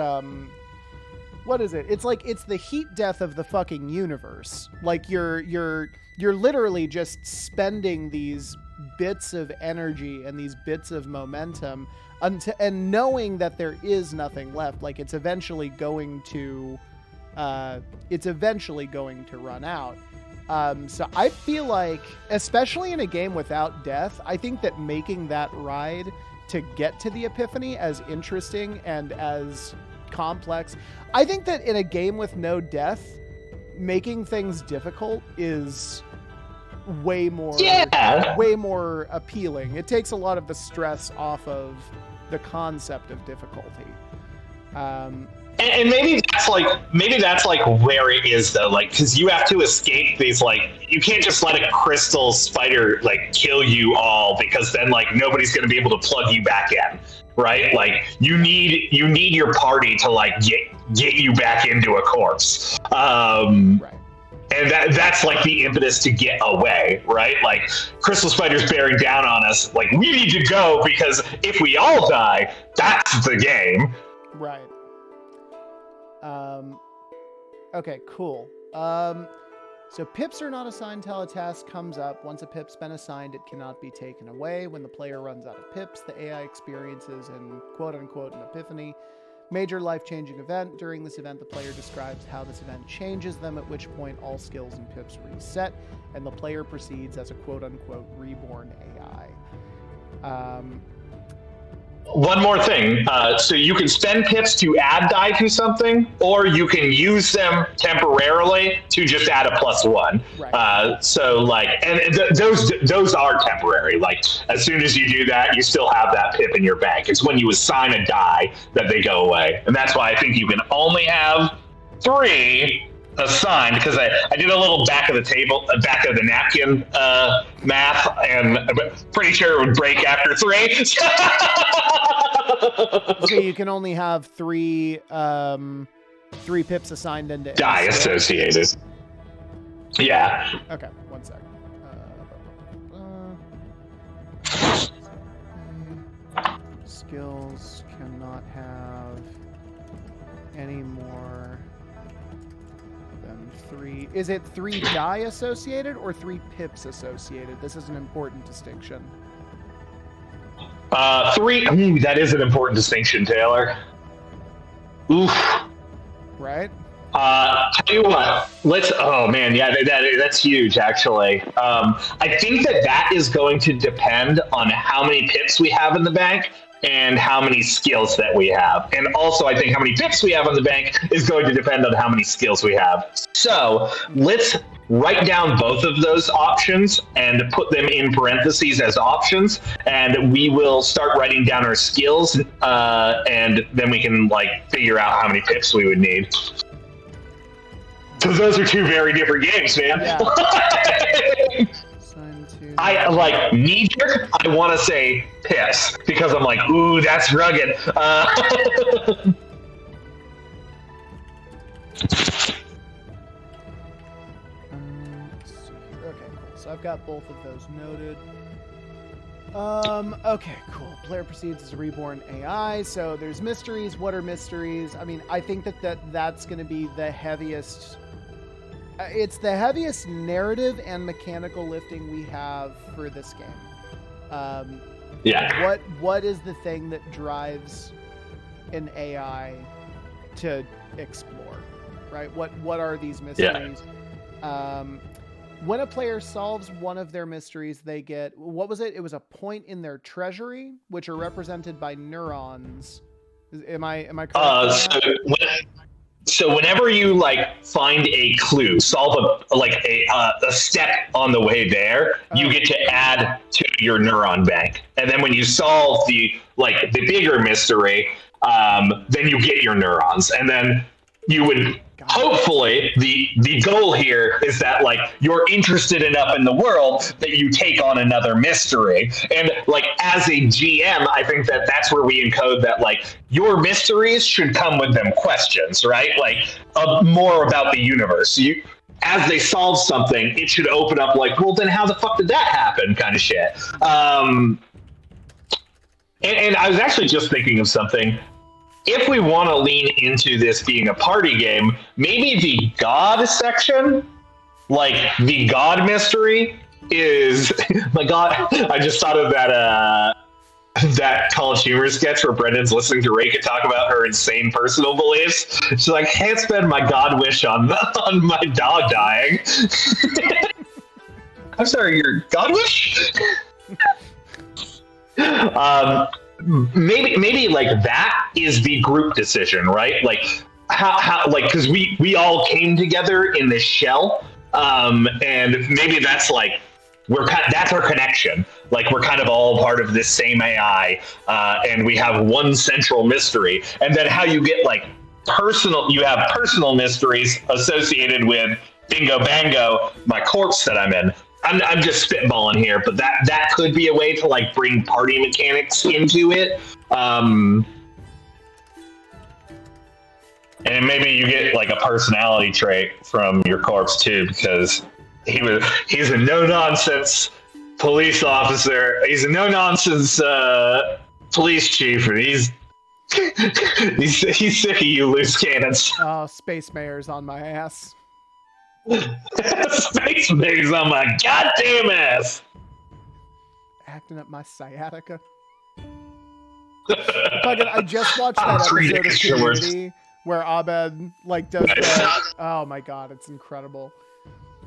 what is it? It's like it's the heat death of the fucking universe. Like you're literally just spending these bits of energy and these bits of momentum and knowing that there is nothing left. Like it's eventually going to run out. So I feel like, especially in a game without death, I think that making that ride to get to the epiphany as interesting and as complex, I think that in a game with no death, making things difficult is way more appealing. It takes a lot of the stress off of the concept of difficulty. And maybe that's like where it is though, like because you have to escape these, like you can't just let a crystal spider like kill you all because then like nobody's going to be able to plug you back in, right? Like you need your party to like get you back into a corpse. Right. And that's like the impetus to get away, right? Like crystal spiders bearing down on us, like we need to go because if we all die, that's the game. Right. Okay, cool. So pips are not assigned till a task comes up. Once a pip's been assigned, it cannot be taken away. When the player runs out of pips, the AI experiences an quote-unquote an epiphany. Major life-changing event. During this event, the player describes how this event changes them, at which point all skills and pips reset, and the player proceeds as a quote-unquote reborn AI. One more thing. So you can spend pips to add die to something, or you can use them temporarily to just add a +1. Right. So like, those are temporary. Like as soon as you do that, you still have that pip in your bank. It's when you assign a die that they go away, and that's why I think you can only have 3 assigned, because I did a little back of the napkin math, and I'm pretty sure it would break after 3. So you can only have 3 pips assigned into die associated. Yeah. Okay, one second. Skills cannot have any more than 3. Is it 3 die associated or 3 pips associated? This is an important distinction. 3. Ooh, that is an important distinction, Taylor. Oof. Right? Tell you what. Let's. Oh man, yeah, that's huge. Actually, I think that is going to depend on how many pips we have in the bank and how many skills that we have, and also I think how many pips we have in the bank is going to depend on how many skills we have. So let's write down both of those options and put them in parentheses as options, and we will start writing down our skills, and then we can like figure out how many pips we would need. Because those are 2 very different games, man. Yeah. I like knee jerk. I want to say pips because I'm like, ooh, that's rugged. Okay, cool. So I've got both of those noted. Okay, cool. Player proceeds as a reborn AI. So there's mysteries. What are mysteries? I mean, I think that's going to be the heaviest. It's the heaviest narrative and mechanical lifting we have for this game. Yeah. What is the thing that drives an AI to explore, right? What are these mysteries? Yeah. When a player solves one of their mysteries, they get, what was it? It was a point in their treasury, which are represented by neurons. Am I correct? So whenever you like find a clue, solve a step on the way there, you get to add to your neuron bank, and then when you solve the bigger mystery, then you get your neurons, and then you would hopefully the goal here is that like you're interested enough in the world that you take on another mystery, and like as a GM, I think that's where we encode that like your mysteries should come with them questions, right? Like more about the universe. As they solve something, it should open up like, well, then how the fuck did that happen, kind of shit. And I was actually just thinking of something. If we want to lean into this being a party game, maybe the God section, like the God mystery, is my God. I just thought of that College Humor sketch where Brendan's listening to Reka talk about her insane personal beliefs. She's like, can't spend my God wish on my dog dying. I'm sorry, your God wish? Maybe like that is the group decision, right? Like how like because we all came together in this shell, and maybe that's like that's our connection. Like we're kind of all part of this same AI, and we have one central mystery. And then how you get like you have personal mysteries associated with Bingo Bango, my corpse that I'm in. I'm just spitballing here, but that could be a way to like bring party mechanics into it. And maybe you get like a personality trait from your corpse too, because he's a no nonsense police officer. He's a no nonsense police chief, and he's sick of you loose cannons. Oh, Space Mayor's on my ass. Space Mayor's on my goddamn ass. Acting up my sciatica. I just watched that episode of Community where Abed like does that. Oh my god, it's incredible.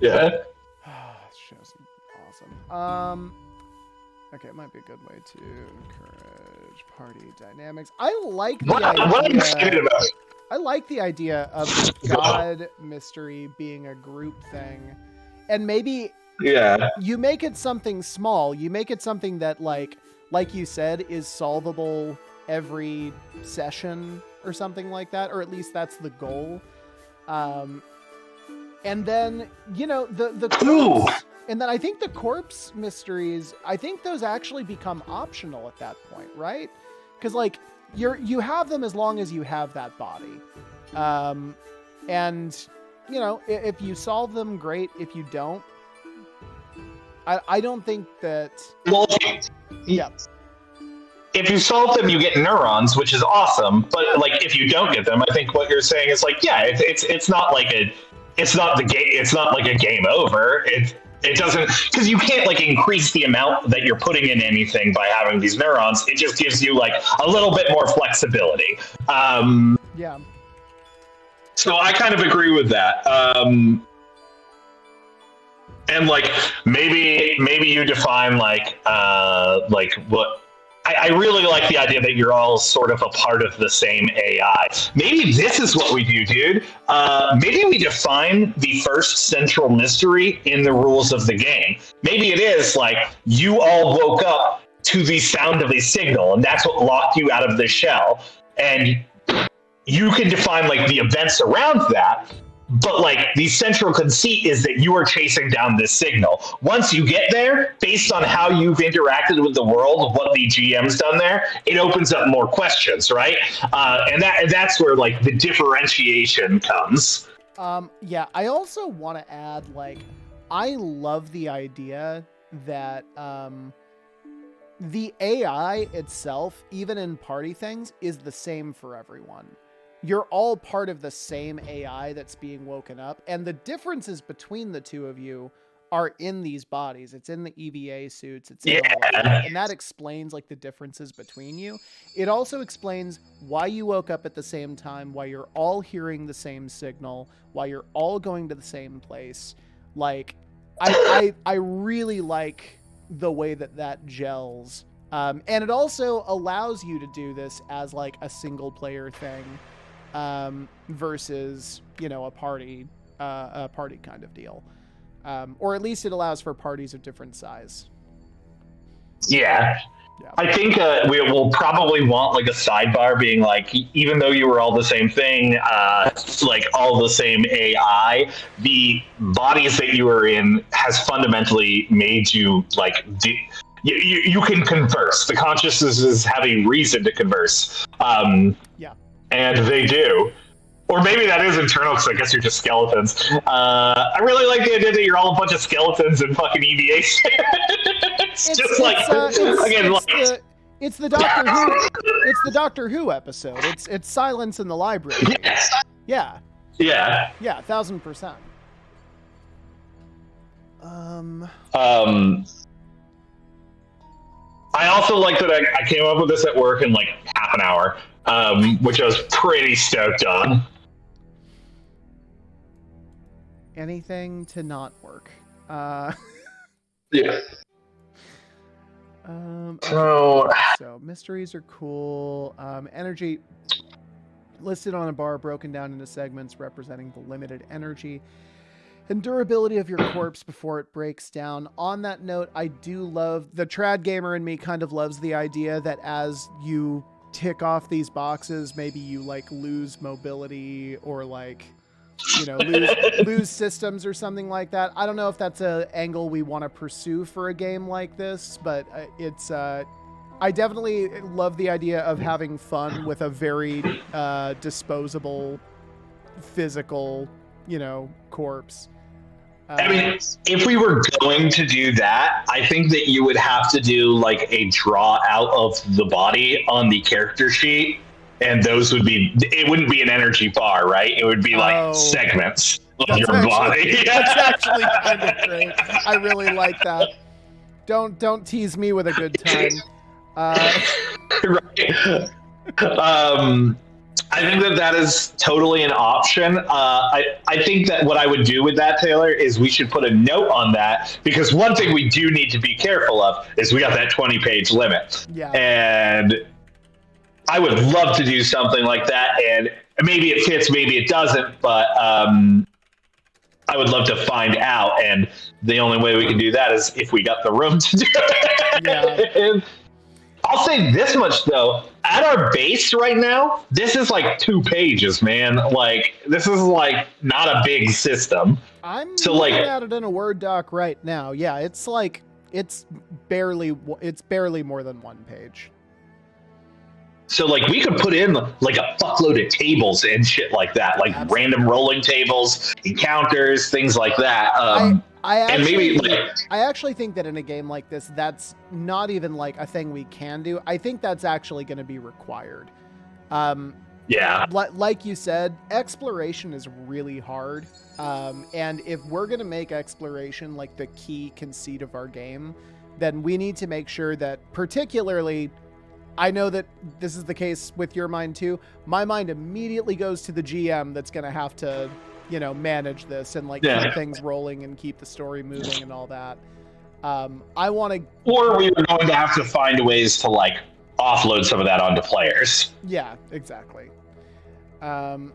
Yeah. This show's awesome. Okay, it might be a good way to encourage party dynamics. I like the What I'm excited about. I like the idea of the god mystery being a group thing, and maybe you make it something small. You make it something that like you said is solvable every session or something like that, or at least that's the goal. And then the corpse, and then I think the corpse mysteries, I think those actually become optional at that point, right? Because like you have them as long as you have that body, and if you solve them, great. If you don't, I don't think that. Well, yeah. If you solve them, you get neurons, which is awesome. But like, if you don't get them, I think what you're saying is like, yeah, it's not like it's not like a game over. It doesn't, because you can't like increase the amount that you're putting in anything by having these neurons. It just gives you like a little bit more flexibility. Yeah. So I kind of agree with that. And like maybe you define like what. I really like the idea that you're all sort of a part of the same AI. Maybe this is what we do, dude. Maybe we define the first central mystery in the rules of the game. Maybe it is like you all woke up to the sound of a signal, and that's what locked you out of the shell. And you can define like the events around that. But like the central conceit is that you are chasing down this signal. Once you get there, based on how you've interacted with the world, what the GM's done there, it opens up more questions, right? And that's where like the differentiation comes. Yeah, I also want to add, like, I love the idea that the AI itself, even in party things, is the same for everyone. You're all part of the same AI that's being woken up, and the differences between the two of you are in these bodies. It's in the EVA suits. It's in all of that, and that explains like the differences between you. It also explains why you woke up at the same time, why you're all hearing the same signal, why you're all going to the same place. Like, I really like the way that gels, and it also allows you to do this as like a single player thing. Versus, a party kind of deal. Or at least it allows for parties of different size. Yeah. I think we will probably want like a sidebar being like, even though you were all the same thing, like all the same AI, the bodies that you were in has fundamentally made you like, you can converse. The consciousnesses have a reason to converse. Yeah. And they do. Or maybe that is internal, because I guess you're just skeletons. I really like the idea that you're all a bunch of skeletons and fucking EVA. It's the Doctor Who. It's the Doctor Who episode. It's Silence in the Library. Yes. Yeah. Yeah. Yeah. 1000%. I also like that I came up with this at work in like half an hour. Which I was pretty stoked on. Anything to not work. Yeah. So mysteries are cool. Energy listed on a bar, broken down into segments representing the limited energy and durability of your corpse before it breaks down. On that note, I do love the trad gamer in me. Kind of loves the idea that as you tick off these boxes, maybe you like lose mobility or like lose systems or something like that. I don't know if that's an angle we want to pursue for a game like this, but it's I definitely love the idea of having fun with a very disposable physical corpse. I mean, if we were going to do that, I think that you would have to do like a draw out of the body on the character sheet, and those would be, it wouldn't be an energy bar, right? It would be like segments of your body. That's actually kind of great. I really like that. Don't tease me with a good time. Right. I think that is totally an option. I think that what I would do with that, Taylor, is we should put a note on that, because one thing we do need to be careful of is we got that 20-page limit. Yeah. And I would love to do something like that, and maybe it fits, maybe it doesn't, but I would love to find out. And the only way we can do that is if we got the room to do it. Yeah. And I'll say this much though: at our base right now, this is like 2 pages, man. Like this is like not a big system. I'm looking at it in a Word doc right now. Yeah, it's like it's barely more than 1 page. So like we could put in like a fuckload of tables and shit like that, like Absolutely. random rolling tables, encounters, things like that. I actually think that in a game like this, that's not even like a thing we can do. I think that's actually going to be required. Yeah. Like you said, exploration is really hard. And if we're going to make exploration like the key conceit of our game, then we need to make sure that particularly, I know that this is the case with your mind too. My mind immediately goes to the GM that's going to have to, manage this and like keep things rolling and keep the story moving and all that. I want to, or we are going to have to find ways to like offload some of that onto players. Yeah, exactly. Okay,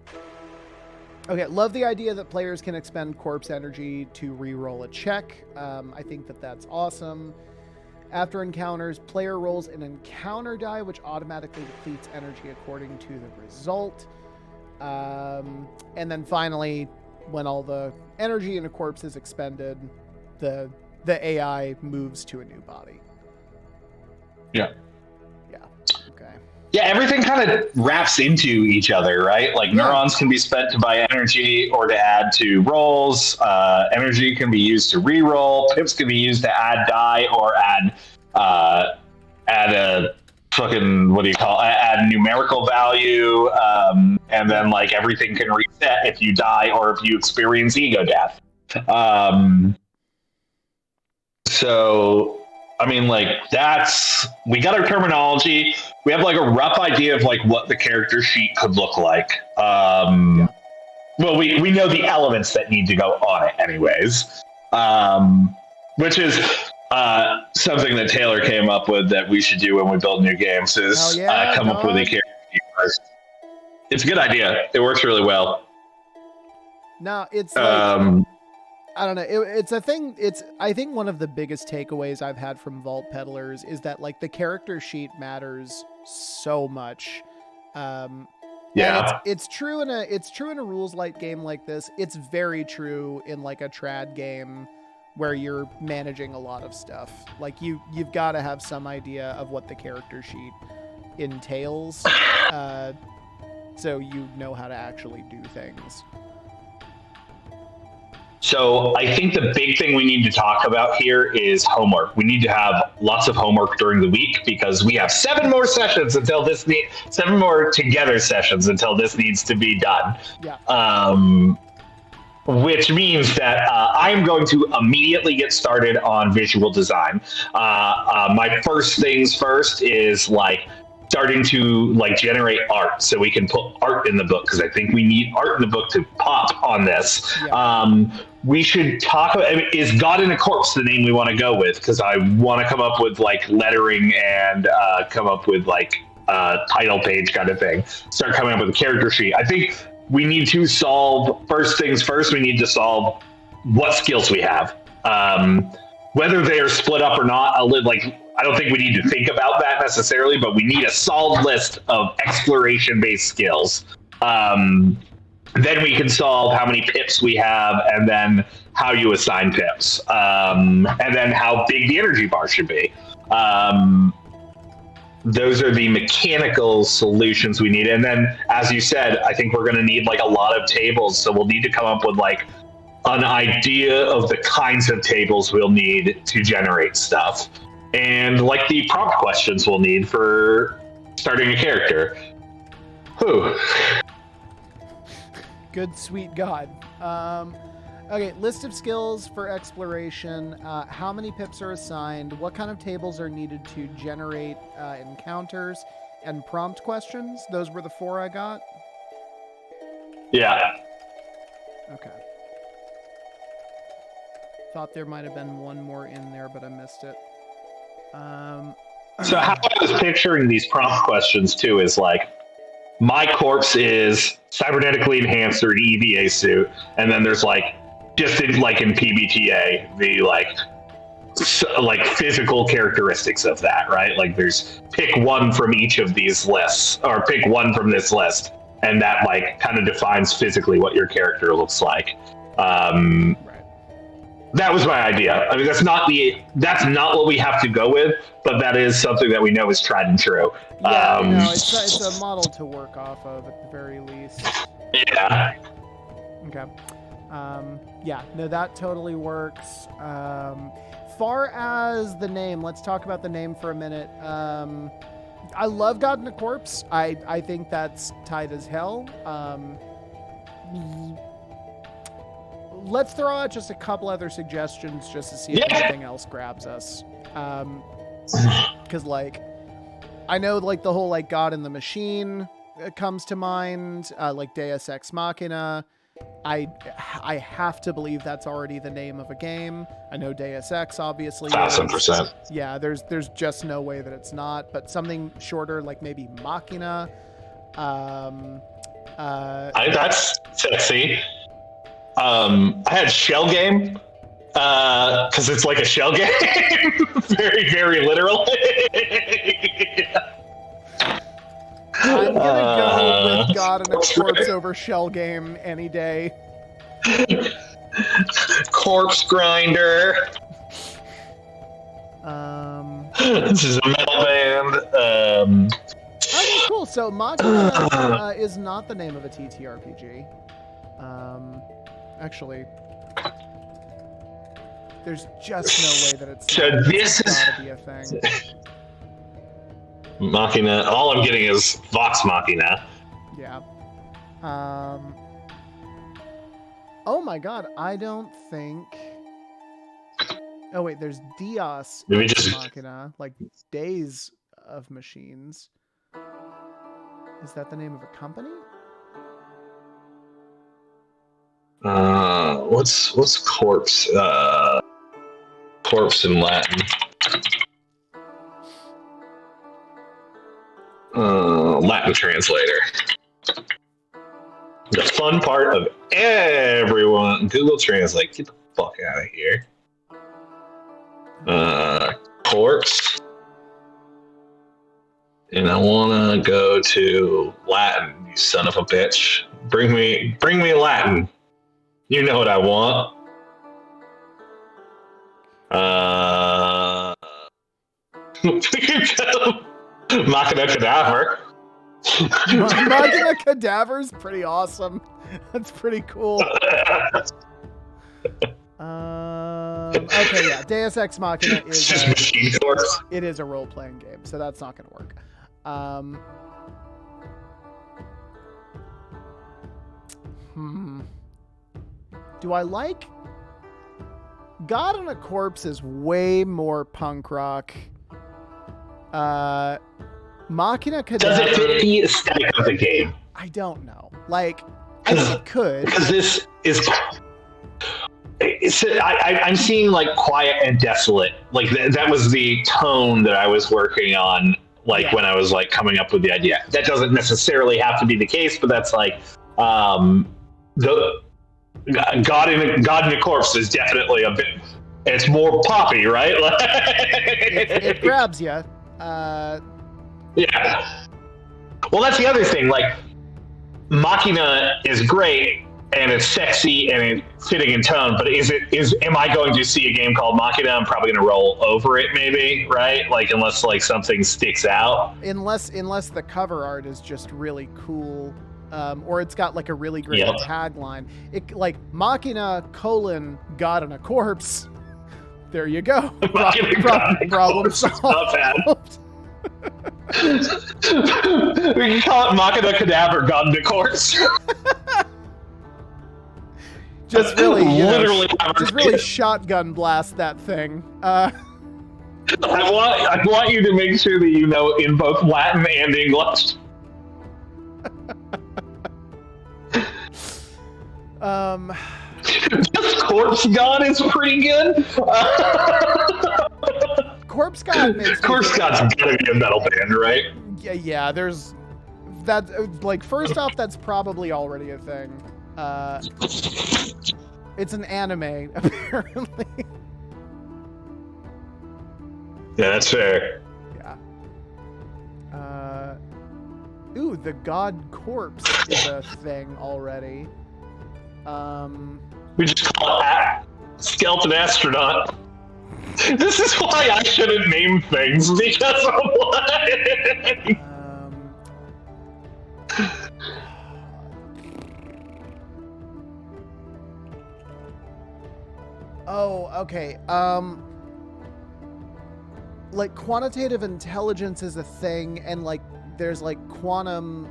love the idea that players can expend corpse energy to re-roll a check. I think that that's awesome. After encounters, player rolls an encounter die, which automatically depletes energy according to the result. And then finally, when all the energy in a corpse is expended, the AI moves to a new body. Yeah. Yeah. Okay. Yeah, everything kind of wraps into each other, right? Like neurons can be spent to buy energy or to add to rolls. Energy can be used to re-roll. Pips can be used to add die or add a fucking add numerical value. And then like everything can reset if you die or if you experience ego death. So I mean, like we got our terminology. We have like a rough idea of like what the character sheet could look like. Well, we know the elements that need to go on it anyways, which is something that Taylor came up with that we should do when we build new games is come up with a character sheet first. It's a good idea. It works really well. No, it's like, I don't know. It's a thing. I think one of the biggest takeaways I've had from Vault Peddlers is that like the character sheet matters so much. It's true in a rules light game like this. It's very true in like a trad game where you're managing a lot of stuff. Like you've got to have some idea of what the character sheet entails, so you know how to actually do things. So I think the big thing we need to talk about here is homework. We need to have lots of homework during the week because we have 7 more sessions until 7 more together sessions until this needs to be done. Yeah. Which means that I'm going to immediately get started on visual design. My first things first is like starting to like generate art so we can put art in the book because I think we need art in the book to pop on this. Yeah. We should talk about, is God in a Corpse the name we want to go with? Because I want to come up with like lettering and come up with like title page kind of thing. Start coming up with a character sheet. I think we need to solve, first things first, we need to solve what skills we have. Whether they are split up or not, I don't think we need to think about that necessarily, but we need a solid list of exploration-based skills. Then we can solve how many pips we have, and then how you assign pips, and then how big the energy bar should be. Those are the mechanical solutions we need. And then, as you said, I think we're going to need like a lot of tables, so we'll need to come up with like an idea of the kinds of tables we'll need to generate stuff. And like the prompt questions we'll need for starting a character. Whew. Good, sweet God. Okay, list of skills for exploration. How many pips are assigned? What kind of tables are needed to generate encounters? And prompt questions. Those were the 4 I got? Yeah. Okay. Thought there might have been one more in there, but I missed it. So how I was picturing these prompt questions too is like, my corpse is cybernetically enhanced or an EVA suit, and then there's like, just in, like in PBTA, the like physical characteristics of that, right? Like there's pick one from each of these lists, or pick one from this list, and that like kind of defines physically what your character looks like. Right. That was my idea. I mean, that's not what we have to go with, but that is something that we know is tried and true. Yeah, it's a model to work off of at the very least. Yeah. Okay. Yeah, no, that totally works. Far as the name, let's talk about the name for a minute. I love God in a Corpse. I think that's tight as hell. Let's throw out just a couple other suggestions just to see if anything else grabs us. Because, like, I know, like, the whole, like, God in the Machine comes to mind, like Deus Ex Machina. I have to believe that's already the name of a game. I know Deus Ex obviously 1,000%. Yeah, there's just no way that it's not, but something shorter like maybe Machina. That's sexy. I had Shell Game, because it's like a shell game. Very, very literal. I'm gonna go with God in a Corpse over Shell Game any day. Corpse Grinder. This is a metal band. Okay, cool. So Machina is not the name of a TTRPG. Actually, there's just no way that it's gotta be a thing. Machina. All I'm getting is Vox Machina. Yeah. Oh my god, I don't think... Oh wait, there's Dios Machina, like Days of Machines. Is that the name of a company? What's corpse? Corpse in Latin. Latin translator. The fun part of everyone. Google Translate. Get the fuck out of here. Corpse. And I wanna go to Latin, you son of a bitch. Bring me Latin. You know what I want. Machina Cadaver. Machina Cadaver's pretty awesome. That's pretty cool. Okay, yeah. Deus Ex Machina is just Machine Corpse. It is a role-playing game, so that's not going to work. Do I like... God in a Corpse is way more punk rock. Machina Cadaver... Does it fit the aesthetic of the game? I don't know. Like, I think it could. Because this is... I'm seeing like quiet and desolate. Like that was the tone that I was working on. Like when I was like coming up with the idea. That doesn't necessarily have to be the case, but that's like the God in a Corpse is definitely a bit. It's more poppy, right? it grabs you. Yeah. Well, that's the other thing. Like Machina is great. And it's sexy and it's fitting in tone, but am I going to see a game called Machina? I'm probably going to roll over it, maybe, right? Like unless like something sticks out. Unless the cover art is just really cool, or it's got like a really great tagline. It like Machina : God in a Corpse. There you go. Problem solved. We can call it Machina Cadaver God in a Corpse. Just really, just really shotgun blast that thing. I want you to make sure that you know in both Latin and English. Just Corpse God is pretty good. Corpse God makes Corpse God's gotta be a metal band, right? Yeah, there's that. Like, first off, that's probably already a thing. It's an anime, apparently. Yeah, that's fair. Yeah. Ooh, the God Corpse is a thing already. We just call it Skeleton Astronaut. This is why I shouldn't name things, because of what? Oh, okay. Like, quantitative intelligence is a thing, and like there's like quantum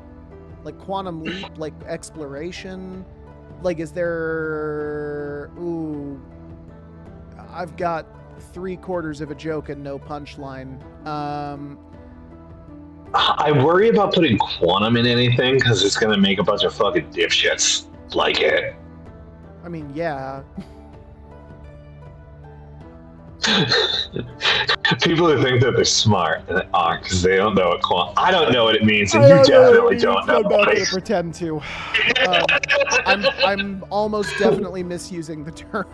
leap, like exploration. Like, is there? Ooh, I've got 3/4 of a joke and no punchline. I worry about putting quantum in anything because it's gonna make a bunch of fucking dipshits like it. I mean, yeah. People who think that they're smart and aren't because they don't know what quantum. I don't know what it means, and you definitely don't know. I'm not going to pretend to. I'm almost definitely misusing the term.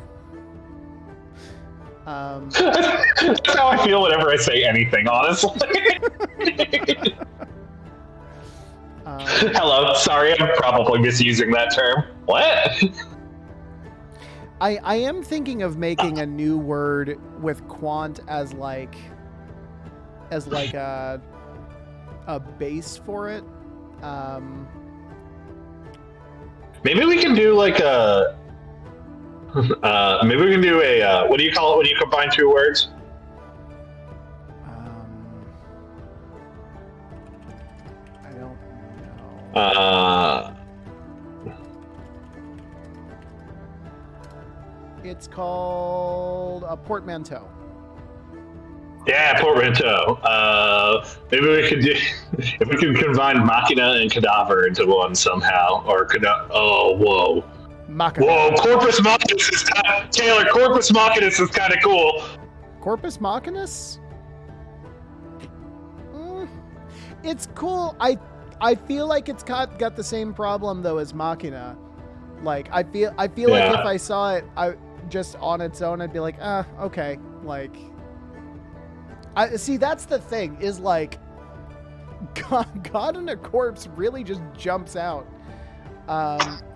That's how I feel whenever I say anything, honestly. Hello, sorry, I'm probably misusing that term. What? I am thinking of making a new word with quant as like a base for it. Maybe we can do like a. Maybe we can do a. What do you call it when you combine two words? I don't know. It's called a portmanteau. Yeah, portmanteau. Maybe we could do if we can combine machina and cadaver into one somehow, or oh, whoa. Machina. Whoa, corpus machinus is Taylor. Corpus machinus is kind of cool. Corpus machinus? It's cool. I feel like it's got the same problem though as machina. Like I feel like if I saw it, just on its own, I'd be like, okay. Like, I see. That's the thing. Is like, God in a corpse really just jumps out.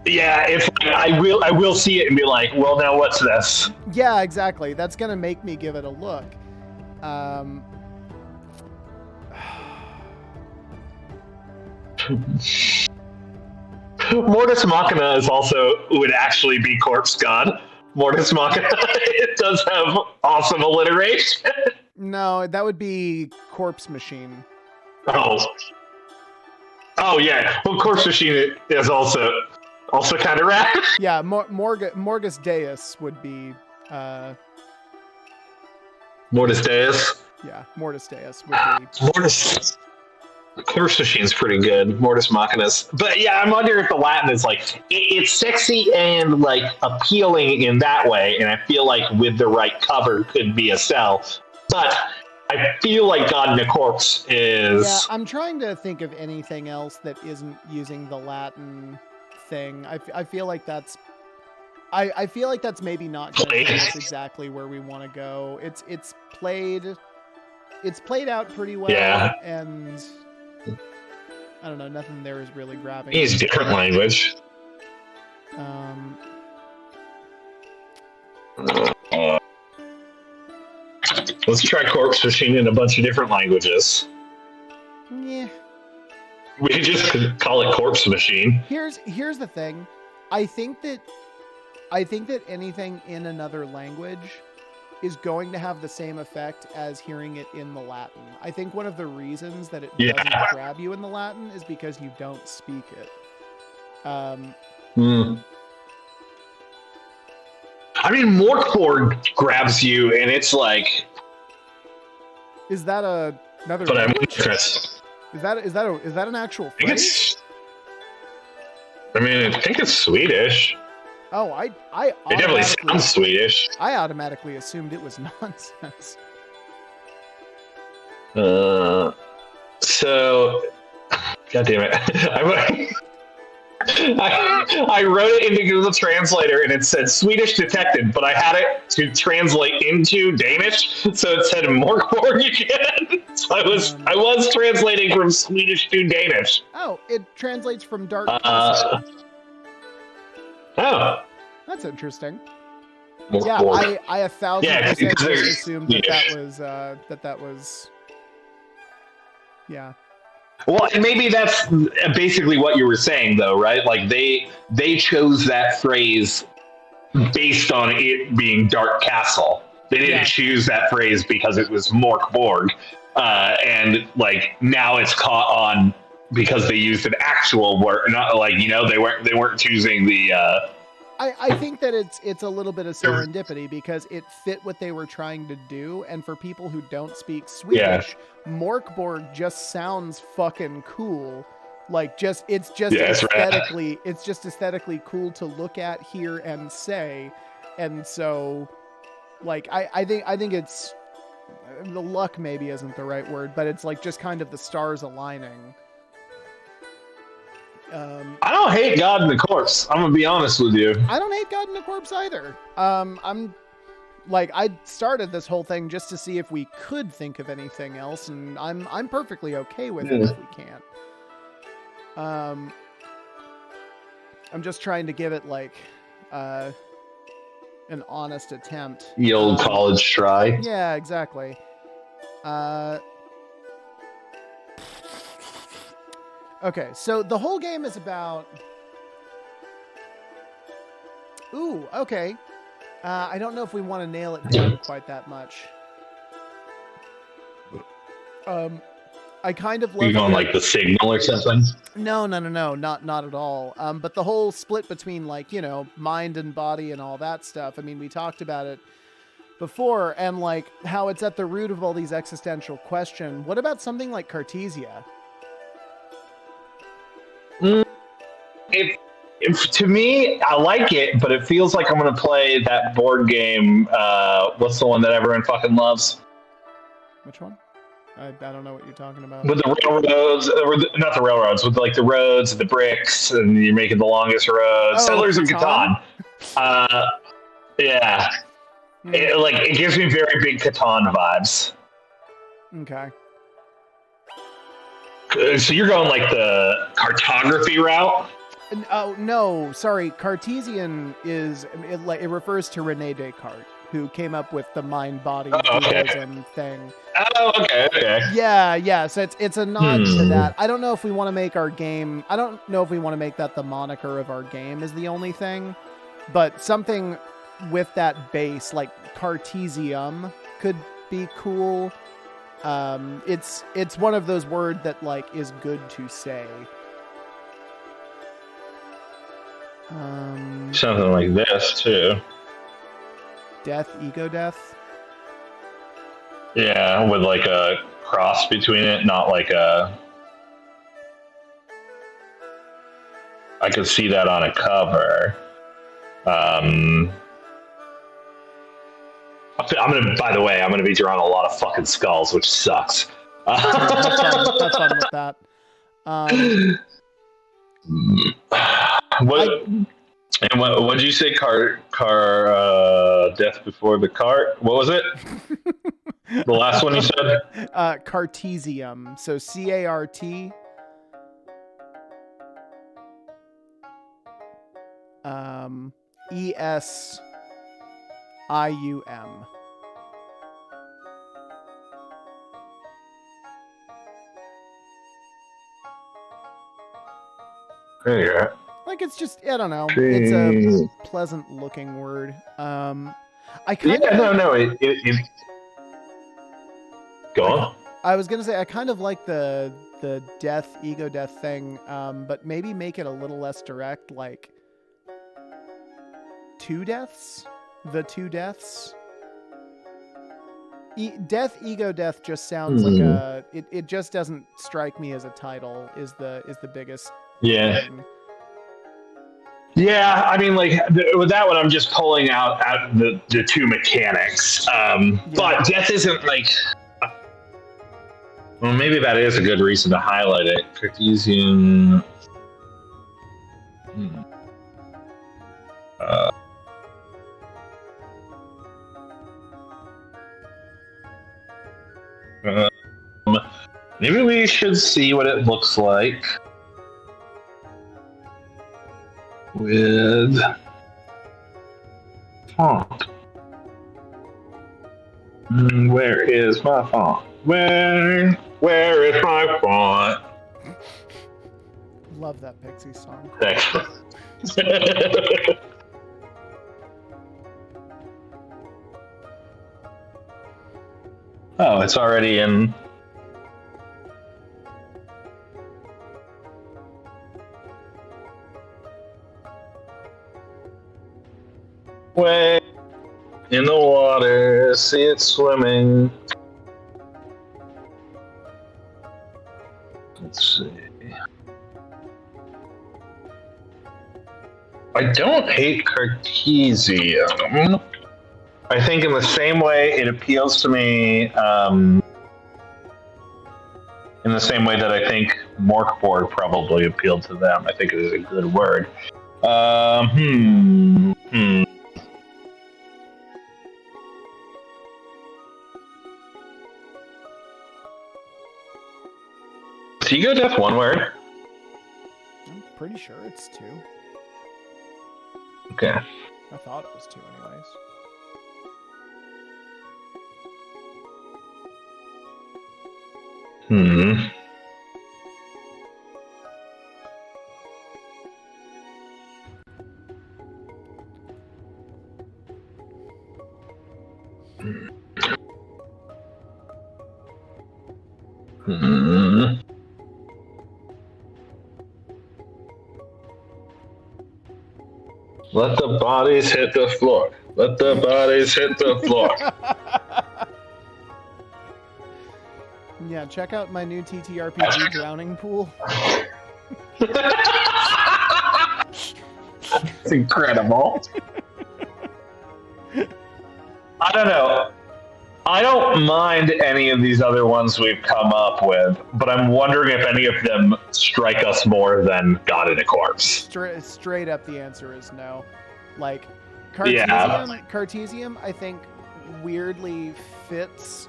Yeah, if I will see it and be like, well, now what's this? Yeah, exactly. That's gonna make me give it a look. Mortis Machina would actually be Corpse God. Mortis Machina. It does have awesome alliteration. No, that would be Corpse Machine. Oh yeah. Well, Corpse Machine is also kind of rad. Yeah, Morgus Deus would be. Mortis Deus. Yeah, Mortis Deus would be. Mortis. Corpse Machine's pretty good. Mortis Machinus. But yeah, I'm wondering if the Latin is like it's sexy and like appealing in that way, and I feel like with the right cover could be a sell. But I feel like God in a Corpse is. Yeah, I'm trying to think of anything else that isn't using the Latin thing. I feel like that's. I feel like that's maybe not going to take us exactly where we want to go. It's played out pretty well. Yeah. And I don't know, nothing there is really grabbing. It's different language. Let's try Corpse Machine in a bunch of different languages. Yeah. We could just call it Corpse Machine. Here's the thing. I think that anything in another language is going to have the same effect as hearing it in the Latin. I think one of the reasons that it doesn't grab you in the Latin is because you don't speak it. I mean, Morkborg grabs you, and it's like. Is that another? But language? Is that an actual phrase? I think it's Swedish. Oh, it definitely sounds Swedish. I automatically assumed it was nonsense. So, God damn it. I wrote it into Google Translator and it said Swedish detected, but I had it to translate into Danish, so it said Morkborg again. So I was translating from Swedish to Danish. Oh, it translates from Dark Castle. Oh. That's interesting. Morkborg. Yeah, I 1,000% just assumed that was yeah. Well, and maybe that's basically what you were saying, though, right? Like they chose that phrase based on it being Dark Castle. They didn't choose that phrase because it was Morkborg, and like now it's caught on because they used an actual word, not like they weren't choosing the. I think that it's a little bit of serendipity because it fit what they were trying to do, and for people who don't speak Swedish, Morkborg just sounds fucking cool. Like it's just aesthetically cool to look at, hear, and say, and so like I think it's the luck maybe isn't the right word, but it's like just kind of the stars aligning. I don't hate God in the Corpse. I'm gonna be honest with you. I don't hate God in the Corpse either. I'm like, I started this whole thing just to see if we could think of anything else, and I'm perfectly okay with it if we can't. I'm just trying to give it like an honest attempt. The old college try. Yeah, exactly. Okay, so the whole game is about... Ooh, okay. I don't know if we want to nail it down quite that much. I kind of love... You going like the Signal or something? No, not at all. But the whole split between like, mind and body and all that stuff. I mean, we talked about it before, and like how it's at the root of all these existential questions. What about something like Cartesia? To me, I like it, but it feels like I'm going to play that board game. What's the one that everyone fucking loves? Which one? I don't know what you're talking about. With the railroads, not the railroads, with like the roads and the bricks, and you're making the longest roads. Oh, Settlers of Catan. Yeah. It gives me very big Catan vibes. Okay. So you're going like the cartography route? Oh no, sorry. Cartesian it refers to René Descartes, who came up with the mind-body dualism thing. Oh, okay. Yeah. So it's a nod to that. I don't know if we want to make our game. I don't know if we want to make that the moniker of our game is the only thing, but something with that base, like Cartesium, could be cool. It's one of those words that like is good to say. Something like this too. Ego death. Yeah, with like a cross between it, not like a. I could see that on a cover. By the way, I'm gonna be drawing a lot of fucking skulls, which sucks. That's fun with that. What did you say? Death before the cart. What was it? The last one you said? Cartesium. So C-A-R-T. E-S-I-U-M. There you go. Like, it's just, I don't know. It's a pleasant looking word. I kind of... No. Go on. I was going to say, I kind of like the ego death thing, but maybe make it a little less direct, like two deaths? The two deaths? Ego death just sounds like a... It just doesn't strike me as a title, is the biggest thing. Yeah, I mean, like, with that one, I'm just pulling out the two mechanics. But death isn't, like... Well, maybe that is a good reason to highlight it. Cartesian. Maybe we should see what it looks like with font. Where is my font? Where is my font? Love that Pixie song. Excellent. Oh, it's already in. Way in the water, see it swimming. Let's see. I don't hate Cartesian. I think in the same way it appeals to me, in the same way that I think Morkborg probably appealed to them. I think it is a good word. So you go Death one word? I'm pretty sure it's 2. Okay. I thought it was 2 anyways. Let the bodies hit the floor. Let the bodies hit the floor. Yeah, check out my new TTRPG drowning pool. It's incredible. I don't know. I don't mind any of these other ones we've come up with, but I'm wondering if any of them strike us more than God in a Corpse. Straight up, the answer is no. Like, Cartesian, I think, weirdly fits.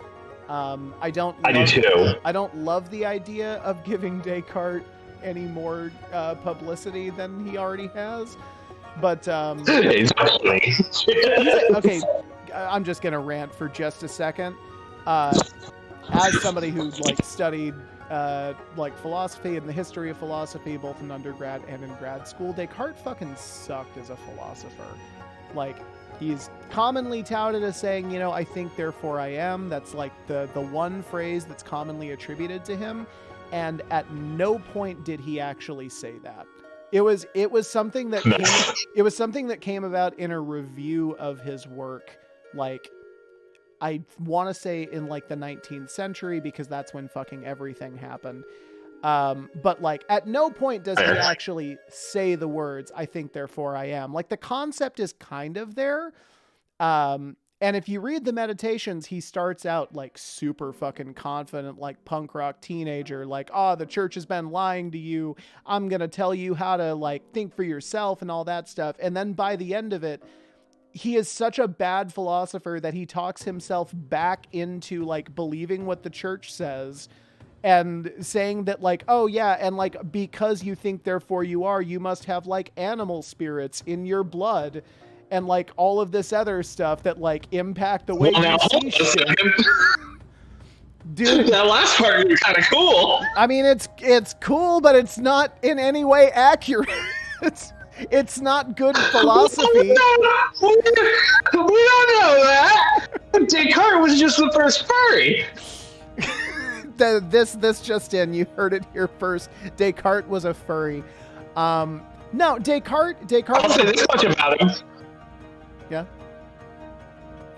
I do too. I don't love the idea of giving Descartes any more publicity than he already has. But exactly. Okay, I'm just gonna rant for just a second. As somebody who's studied philosophy and the history of philosophy, both in undergrad and in grad school, Descartes fucking sucked as a philosopher. Like, he's commonly touted as saying, I think, therefore I am. That's the one phrase that's commonly attributed to him. And at no point did he actually say that. It was something that came about in a review of his work. I want to say in the 19th century, because that's when fucking everything happened. But at no point does he actually say the words, I think, therefore I am. The concept is kind of there. And if you read the Meditations, he starts out super fucking confident, punk rock teenager, the church has been lying to you. I'm going to tell you how to think for yourself and all that stuff. And then by the end of it, he is such a bad philosopher that he talks himself back into believing what the church says and saying that oh yeah, and because you think therefore you are, you must have animal spirits in your blood and all of this other stuff that impact the way you see shit. Dude, that last part is kind of cool. I mean, it's cool, but it's not in any way accurate. It's not good philosophy. We don't know that. Descartes was just the first furry. This just in. You heard it here first. Descartes was a furry. No, Descartes. I'll say this much about him. Yeah.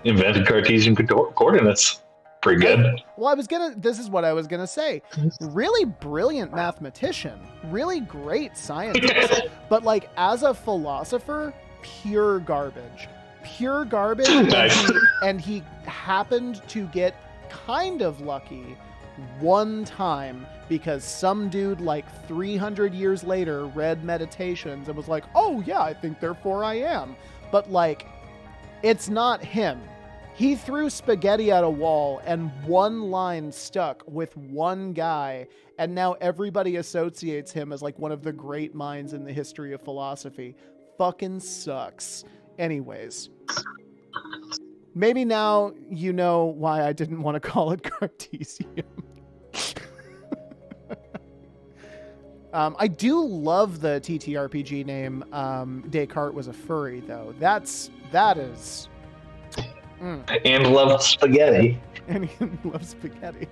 Invented Cartesian coordinates. Pretty good. Well, this is what I was gonna say. Really brilliant mathematician, really great scientist, but as a philosopher, pure garbage. Pure garbage. Nice. And he happened to get kind of lucky one time because some dude like 300 years later read Meditations and was like, oh yeah, I think therefore I am. But like, it's not him. He threw spaghetti at a wall and one line stuck with one guy, and now everybody associates him as like one of the great minds in the history of philosophy. Fucking sucks. Anyways. Maybe now you know why I didn't want to call it Cartesium. I do love the TTRPG name. Descartes was a furry, though. That is. And loved spaghetti. And he loves spaghetti.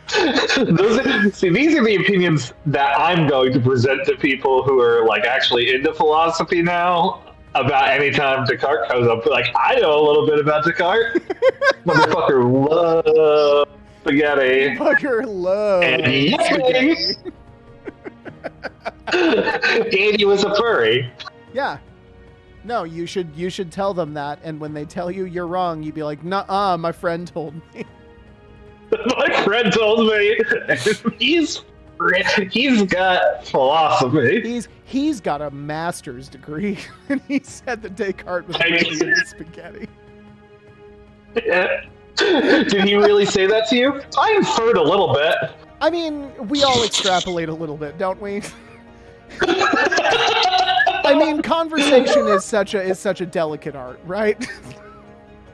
These are the opinions that I'm going to present to people who are like actually into philosophy now. About any time Descartes comes up, like, I know a little bit about Descartes. Motherfucker loves spaghetti. Motherfucker loves spaghetti. And he was a furry. Yeah. No, you should tell them that, and when they tell you you're wrong, you'd be like, nuh-uh, my friend told me. My friend told me. He's got philosophy. He's got a master's degree, and he said that Descartes was really into spaghetti. Yeah. Did he really say that to you? I inferred a little bit. I mean, we all extrapolate a little bit, don't we? I mean, conversation is such a delicate art, right?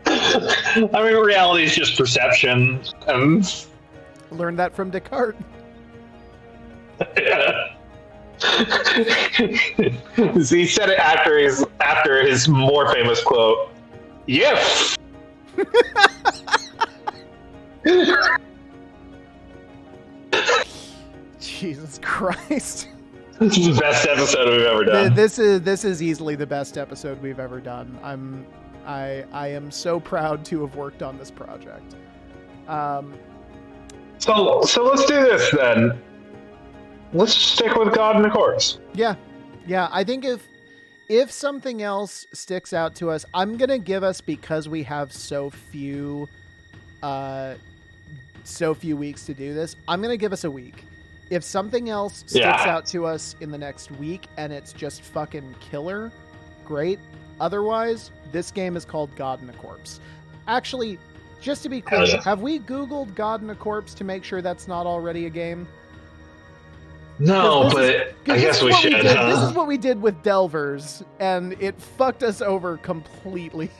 I mean, reality is just perception. Learned that from Descartes. Yeah. He said it after his more famous quote. Yes. Jesus Christ. This is the best episode we've ever done. This is easily the best episode we've ever done. I am so proud to have worked on this project. So let's do this then. Let's stick with God and the Corpse. Yeah. I think if something else sticks out to us, I'm gonna give us, because we have so few weeks to do this, I'm gonna give us a week. If something else sticks out to us in the next week and it's just fucking killer, great. Otherwise, this game is called God and a Corpse. Actually, just to be clear, have we Googled God and a Corpse to make sure that's not already a game? No, but I guess we should. This is what we did with Delvers, and it fucked us over completely.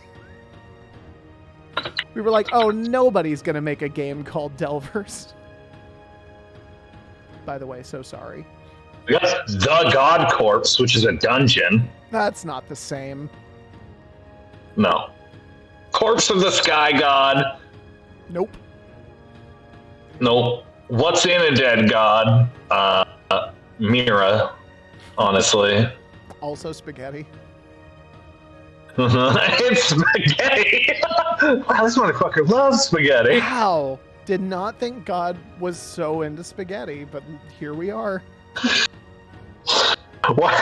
We were like, oh, nobody's going to make a game called Delvers. By the way, so sorry. We got The God Corpse, which is a dungeon. That's not the same. No. Corpse of the Sky God. Nope. What's in a Dead God? Mira, honestly. Also spaghetti. It's spaghetti. Wow, this motherfucker loves spaghetti. Wow. Did not think God was so into spaghetti, but here we are. Why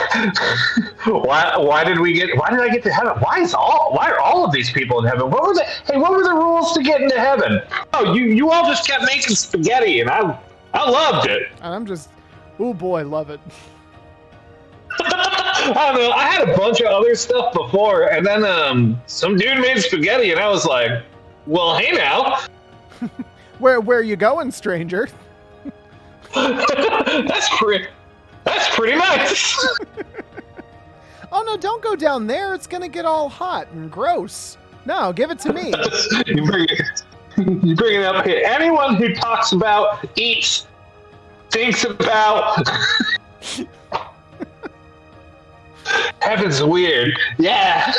did I get to heaven? Why are all of these people in heaven? What were the rules to get into heaven? Oh, you all just kept making spaghetti, and I loved it. And I'm just, oh boy, love it. I don't know. I had a bunch of other stuff before, and then some dude made spaghetti, and I was like, well, hey now. Where you going, stranger? That's pretty nice. Oh no, don't go down there. It's gonna get all hot and gross. No, give it to me. You bring it up here. Anyone who talks about, eats, thinks about heaven's weird. Yeah.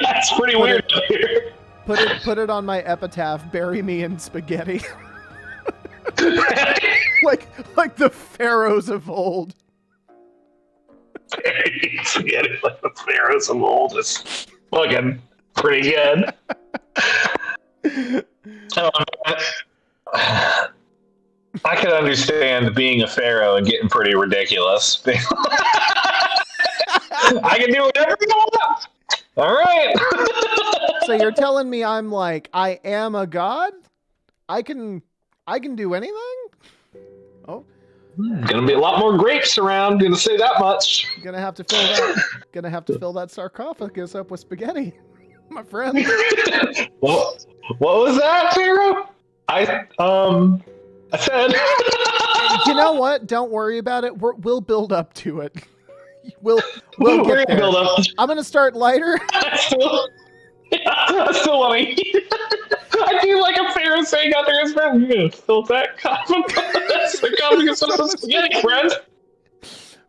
That's pretty weird up here. Put it on my epitaph. Bury me in spaghetti. like the pharaohs of old. Spaghetti like the pharaohs of old is fucking pretty good. I can understand being a pharaoh and getting pretty ridiculous. I can do whatever you want. All right. So you're telling me I'm like, I am a god? I can do anything. Oh, gonna be a lot more grapes around. Gonna say that much. Gonna have to fill that sarcophagus up with spaghetti, my friend. What was that, Pharaoh? I said. You know what? Don't worry about it. We'll build up to it. We'll get there. Build up. I'm gonna start lighter. I still want to eat. I do like a Pharaoh saying out there his friend, "You're gonna fill that sarcophagus up with spaghetti, friend."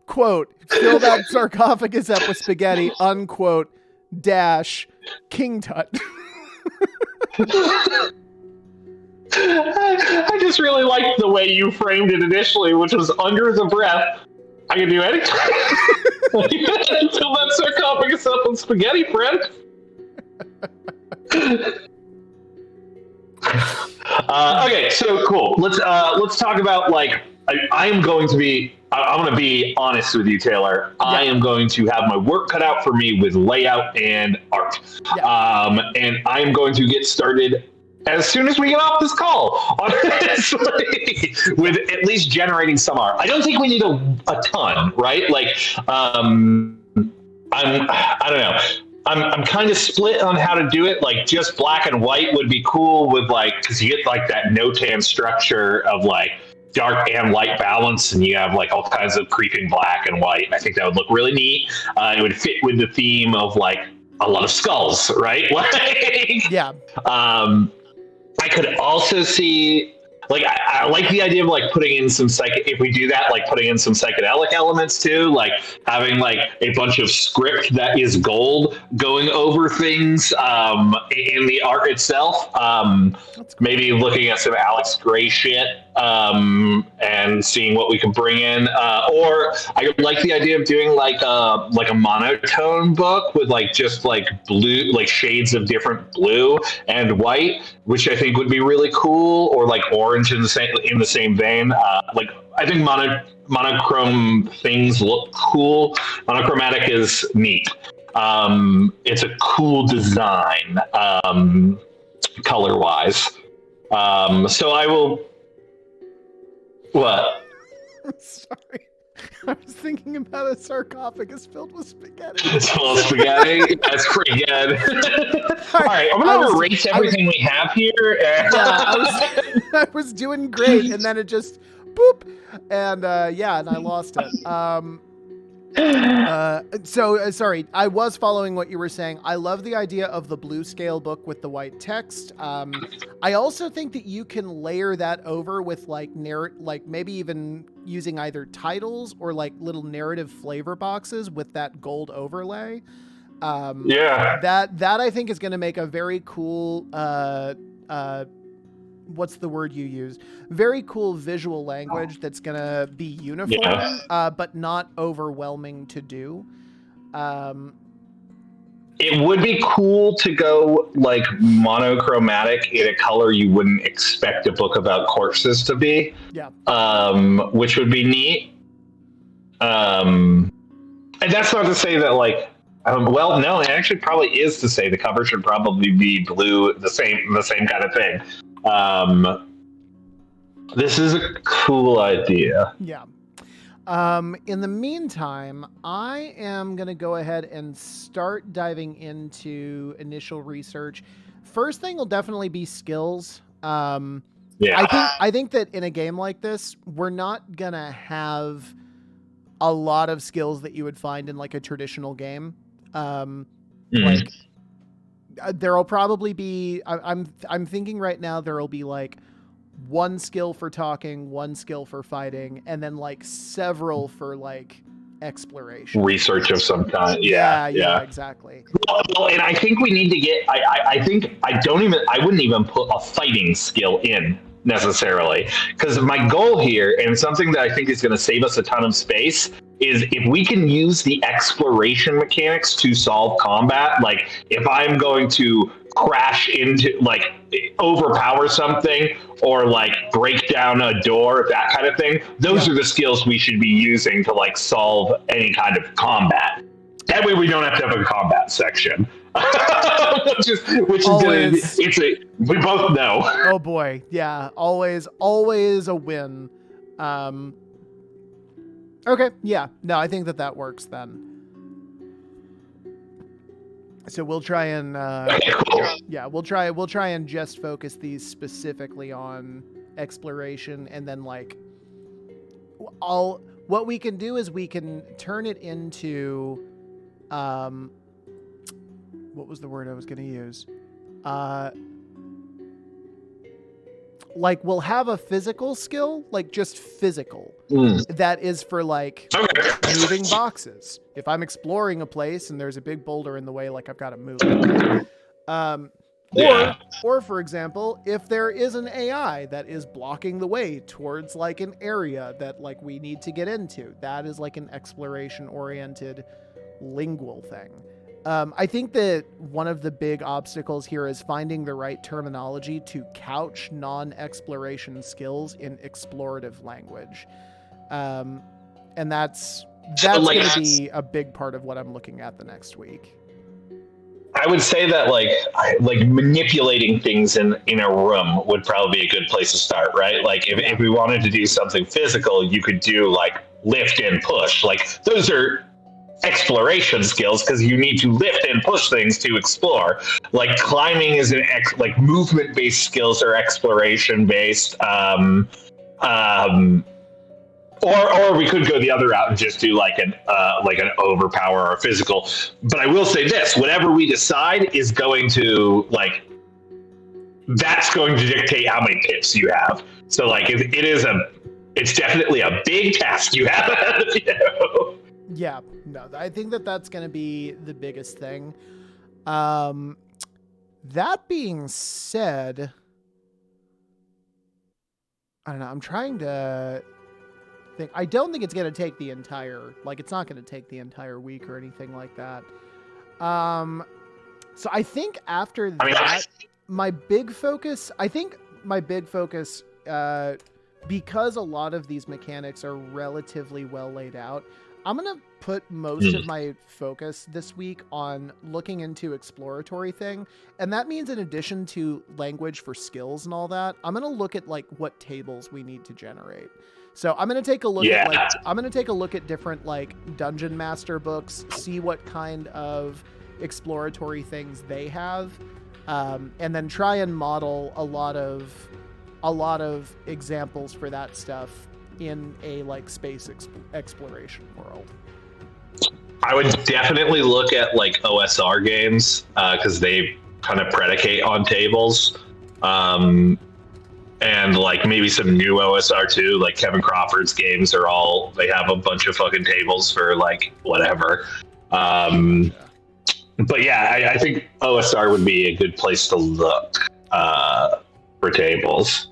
Quote: "Fill that sarcophagus up with spaghetti." Unquote. Dash. King Tut. I just really liked the way you framed it initially, which was under the breath. I can do anything. Fill that sarcophagus up with spaghetti, friend. Okay, so cool. Let's talk about like I'm going to be honest with you, Taylor. Yeah. I am going to have my work cut out for me with layout and art. Yeah. And I am going to get started as soon as we get off this call, honestly, with at least generating some art. I don't think we need a ton, right? Like, I don't know. I'm kind of split on how to do it. Like, just black and white would be cool with like, because you get like that no-tan structure of like dark and light balance, and you have like all kinds of creeping black and white. I think that would look really neat. It would fit with the theme of like a lot of skulls, right? Like, yeah. I could also see, like, I like the idea of like putting in some if we do that, like putting in some psychedelic elements too, like having like a bunch of script that is gold going over things in the art itself. Maybe looking at some Alex Gray shit and seeing what we can bring in. Or I like the idea of doing like a monotone book with like just like blue, like shades of different blue and white, which I think would be really cool, or like orange in the same vein. Like I think monochrome things look cool. Monochromatic is neat. It's a cool design, color wise. So I will. What? Sorry. I was thinking about a sarcophagus filled with spaghetti. It's full of spaghetti? That's pretty good. All right, I'm going to erase everything we have here. Yeah, I was doing great, and then it just boop, and and I lost it. Sorry, I was following what you were saying. I love the idea of the blue scale book with the white text. I also think that you can layer that over with like maybe even using either titles or like little narrative flavor boxes with that gold overlay. That I think is going to make a very cool what's the word you used? Very cool visual language that's going to be uniform, but not overwhelming to do. It would be cool to go like monochromatic in a color you wouldn't expect a book about corpses to be. Yeah. Which would be neat. And that's not to say that like, well, no, it actually probably is to say the cover should probably be blue, the same kind of thing. This is a cool idea. Yeah. In the meantime, I am going to go ahead and start diving into initial research. First thing will definitely be skills. I think that in a game like this, we're not going to have a lot of skills that you would find in like a traditional game. Like there'll probably be, I'm thinking right now there'll be like one skill for talking, one skill for fighting, and then like several for like exploration, research of some kind. Yeah, exactly. Well, and I think we need to get. I think I wouldn't even put a fighting skill in necessarily, because my goal here, and something that I think is going to save us a ton of space, is if we can use the exploration mechanics to solve combat. Like if I'm going to crash into, like, overpower something or like break down a door, that kind of thing, those are the skills we should be using to like solve any kind of combat. That way we don't have to have a combat section. which Always. We both know. Oh boy, yeah, always a win. Okay, yeah, no, I think that works then. So we'll try and yeah, we'll try and just focus these specifically on exploration, and then like what we can do is we can turn it into what was the word I was going to use? Like we'll have a physical skill, like just physical, that is for like moving boxes. If I'm exploring a place and there's a big boulder in the way, like I've got to move it. Or for example, if there is an AI that is blocking the way towards like an area that like we need to get into, that is like an exploration oriented lingual thing. I think that one of the big obstacles here is finding the right terminology to couch non-exploration skills in explorative language. And that's going to be a big part of what I'm looking at the next week. I would say that like manipulating things in a room would probably be a good place to start, right? Like if we wanted to do something physical, you could do like lift and push. Like those are exploration skills because you need to lift and push things to explore. Like climbing is like movement based skills or exploration based. Or we could go the other route and just do like an overpower or physical. But I will say this: whatever we decide is going to that's going to dictate how many pips you have. So like it's definitely a big task you have ahead of you. Yeah, no, I think that's going to be the biggest thing. That being said, I don't know. I'm trying to think. I don't think it's going to take the entire, it's not going to take the entire week or anything like that. So I think after that, my big focus, because a lot of these mechanics are relatively well laid out, I'm going to put most of my focus this week on looking into exploratory thing. And that means in addition to language for skills and all that, I'm going to look at like what tables we need to generate. So I'm going to take a look at different like dungeon master books, see what kind of exploratory things they have, and then try and model a lot of examples for that stuff in a like space exploration world. I would definitely look at like OSR games because they kind of predicate on tables, and like maybe some new OSR too. Like Kevin Crawford's games they have a bunch of fucking tables for like whatever. But yeah, I think OSR would be a good place to look for tables.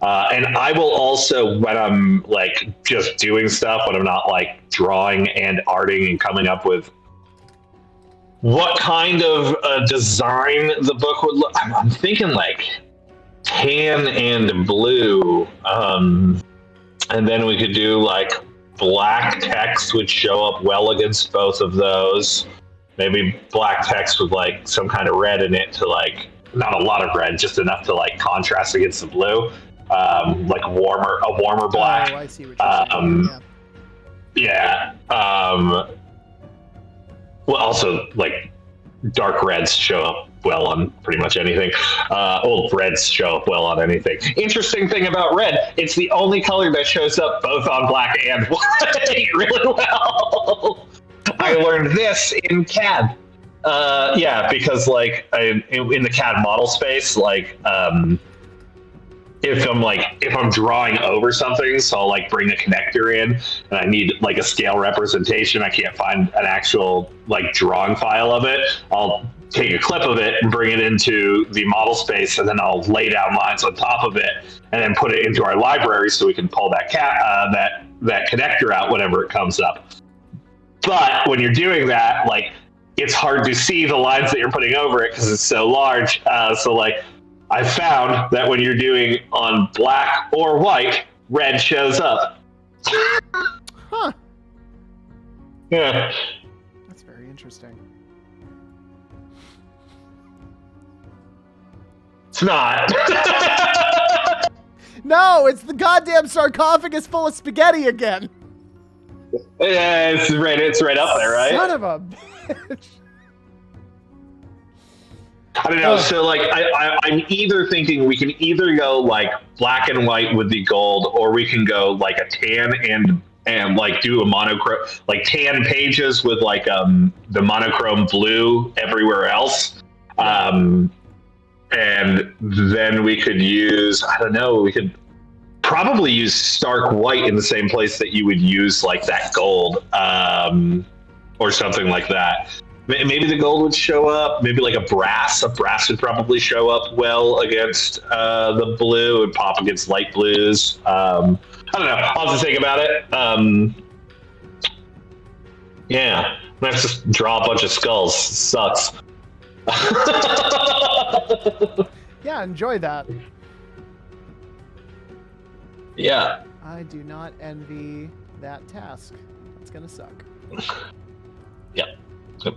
And I will also, when I'm like just doing stuff, when I'm not like drawing and arting and coming up with what kind of design the book would look, I'm thinking like tan and blue. And then we could do like black text would show up well against both of those. Maybe black text with like some kind of red in it to like, not a lot of red, just enough to like contrast against the blue. Like a warmer black. Oh, I see what you're saying. Yeah. Well, also like dark reds show up well on pretty much anything. Old reds show up well on anything. Interesting thing about red, it's the only color that shows up both on black and white really well. I learned this in CAD. Because like in the CAD model space, like if I'm drawing over something, so I'll like bring a connector in and I need like a scale representation. I can't find an actual like drawing file of it. I'll take a clip of it and bring it into the model space, and then I'll lay down lines on top of it and then put it into our library so we can pull that connector out whenever it comes up. But when you're doing that, like it's hard to see the lines that you're putting over it because it's so large. So like I found that when you're doing on black or white, red shows up. Huh. Yeah. That's very interesting. It's not. No, it's the goddamn sarcophagus full of spaghetti again. Yeah, it's right up there, right? Son of a bitch. I don't know. So, like, I'm either thinking we can either go like black and white with the gold, or we can go like a tan and like do a monochrome, like tan pages with like the monochrome blue everywhere else. And then we could use, I don't know, we could probably use stark white in the same place that you would use like that gold, or something like that. Maybe the gold would show up. Maybe like a brass. A brass would probably show up well against the blue and pop against light blues. I don't know. I'll have to think about it. Yeah. I have to draw a bunch of skulls. It sucks. Yeah, enjoy that. Yeah. I do not envy that task. That's gonna suck. Yep. Yep.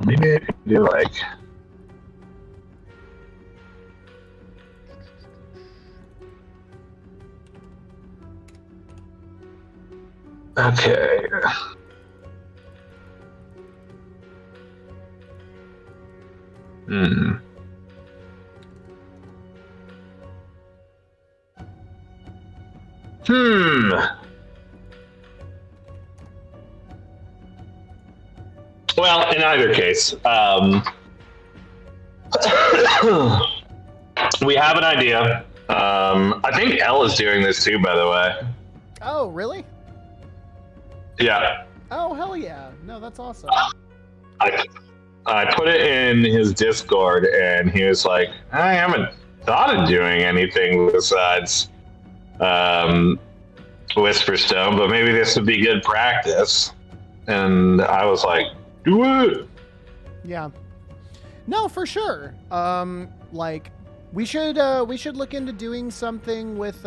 Maybe I could do like. Okay. Well, in either case, we have an idea. I think Elle is doing this too, by the way. Oh, really? Yeah. Oh, hell yeah. No, that's awesome. I put it in his Discord, and he was like, I haven't thought of doing anything besides Whisperstone, but maybe this would be good practice. And I was like, do it. Yeah. No, for sure. Like, we should look into doing something with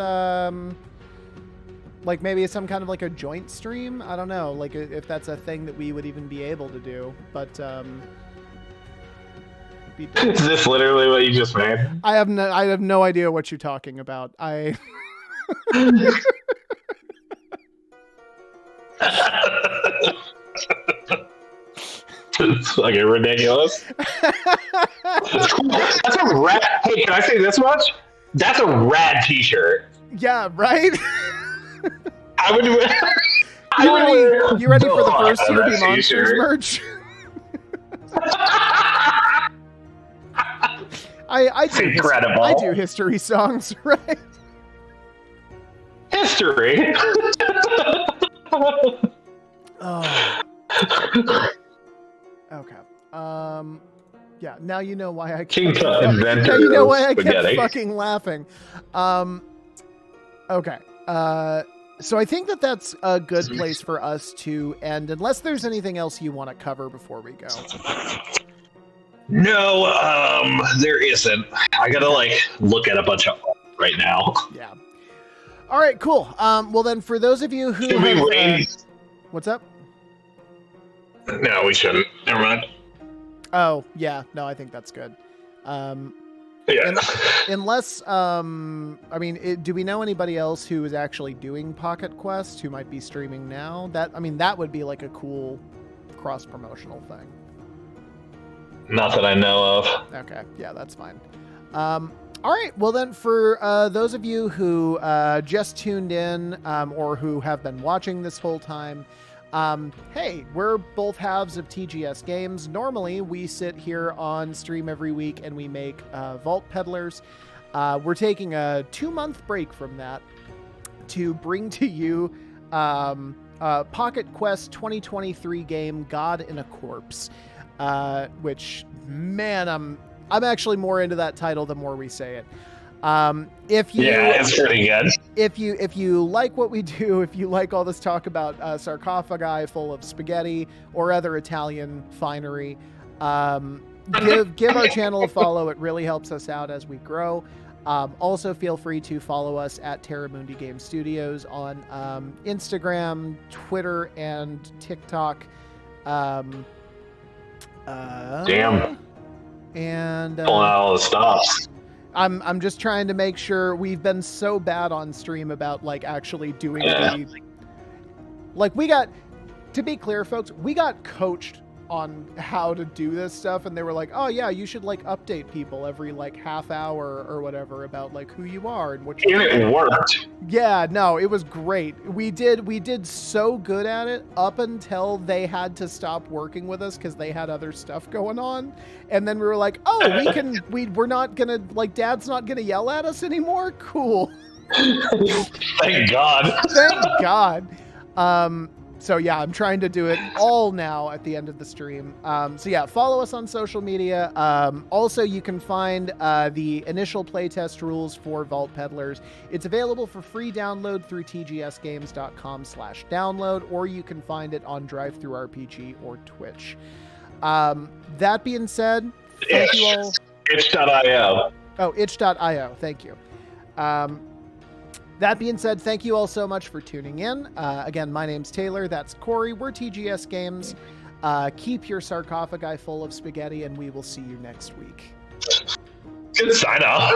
like maybe some kind of like a joint stream. I don't know, like if that's a thing that we would even be able to do. But is this literally what you just made? I have no idea what you're talking about. It's fucking ridiculous. That's a rad. Hey, can I say this much? That's a rad T-shirt. Yeah, right. I would. You ready for the first COD Monsters merch? I do incredible. I do history songs, right? History. Oh. Okay. Yeah. Now you know why I kept. Now you know why I kept fucking laughing. Okay. So I think that's a good place for us to end, unless there's anything else you want to cover before we go. No, there isn't. I gotta look at a bunch of right now. Yeah. All right, cool. Well then, for those of you who what's up? No, we shouldn't. Never mind. Oh yeah, no, I think that's good. Yeah. Unless, I mean, do we know anybody else who is actually doing Pocket Quest who might be streaming now? That would be like a cool cross-promotional thing. Not that I know of. Okay, yeah, that's fine. All right, well then, for those of you who just tuned in or who have been watching this whole time, hey, we're both halves of TGS Games. Normally, we sit here on stream every week and we make Vault Peddlers. We're taking a 2-month break from that to bring to you Pocket Quest 2023 game God in a Corpse, which, man, I'm actually more into that title the more we say it. It's pretty good. If you like what we do, if you like all this talk about sarcophagi full of spaghetti or other Italian finery, give our channel a follow. It really helps us out as we grow. Also, feel free to follow us at Terramundi Game Studios on Instagram, Twitter, and TikTok. Damn. And pulling out all the stops. I'm just trying to make sure. We've been so bad on stream about like actually doing we got, to be clear, folks, we got coached on how to do this stuff, and they were like, oh yeah, you should like update people every like half hour or whatever about like who you are and what you're doing. It worked. Yeah, no, it was great. We did so good at it up until they had to stop working with us because they had other stuff going on, and then we were like, oh, we're not gonna, like, Dad's not gonna yell at us anymore. Cool. Thank God. Thank God. So yeah, I'm trying to do it all now at the end of the stream. So yeah, follow us on social media. Also, you can find the initial playtest rules for Vault Peddlers. It's available for free download through tgsgames.com/download, or you can find it on DriveThruRPG or Twitch. That being said, thank you all. Itch.io. Oh, itch.io. Thank you. That being said, thank you all so much for tuning in. Again, my name's Taylor. That's Corey. We're TGS Games. Keep your sarcophagi full of spaghetti, and we will see you next week. Good sign off.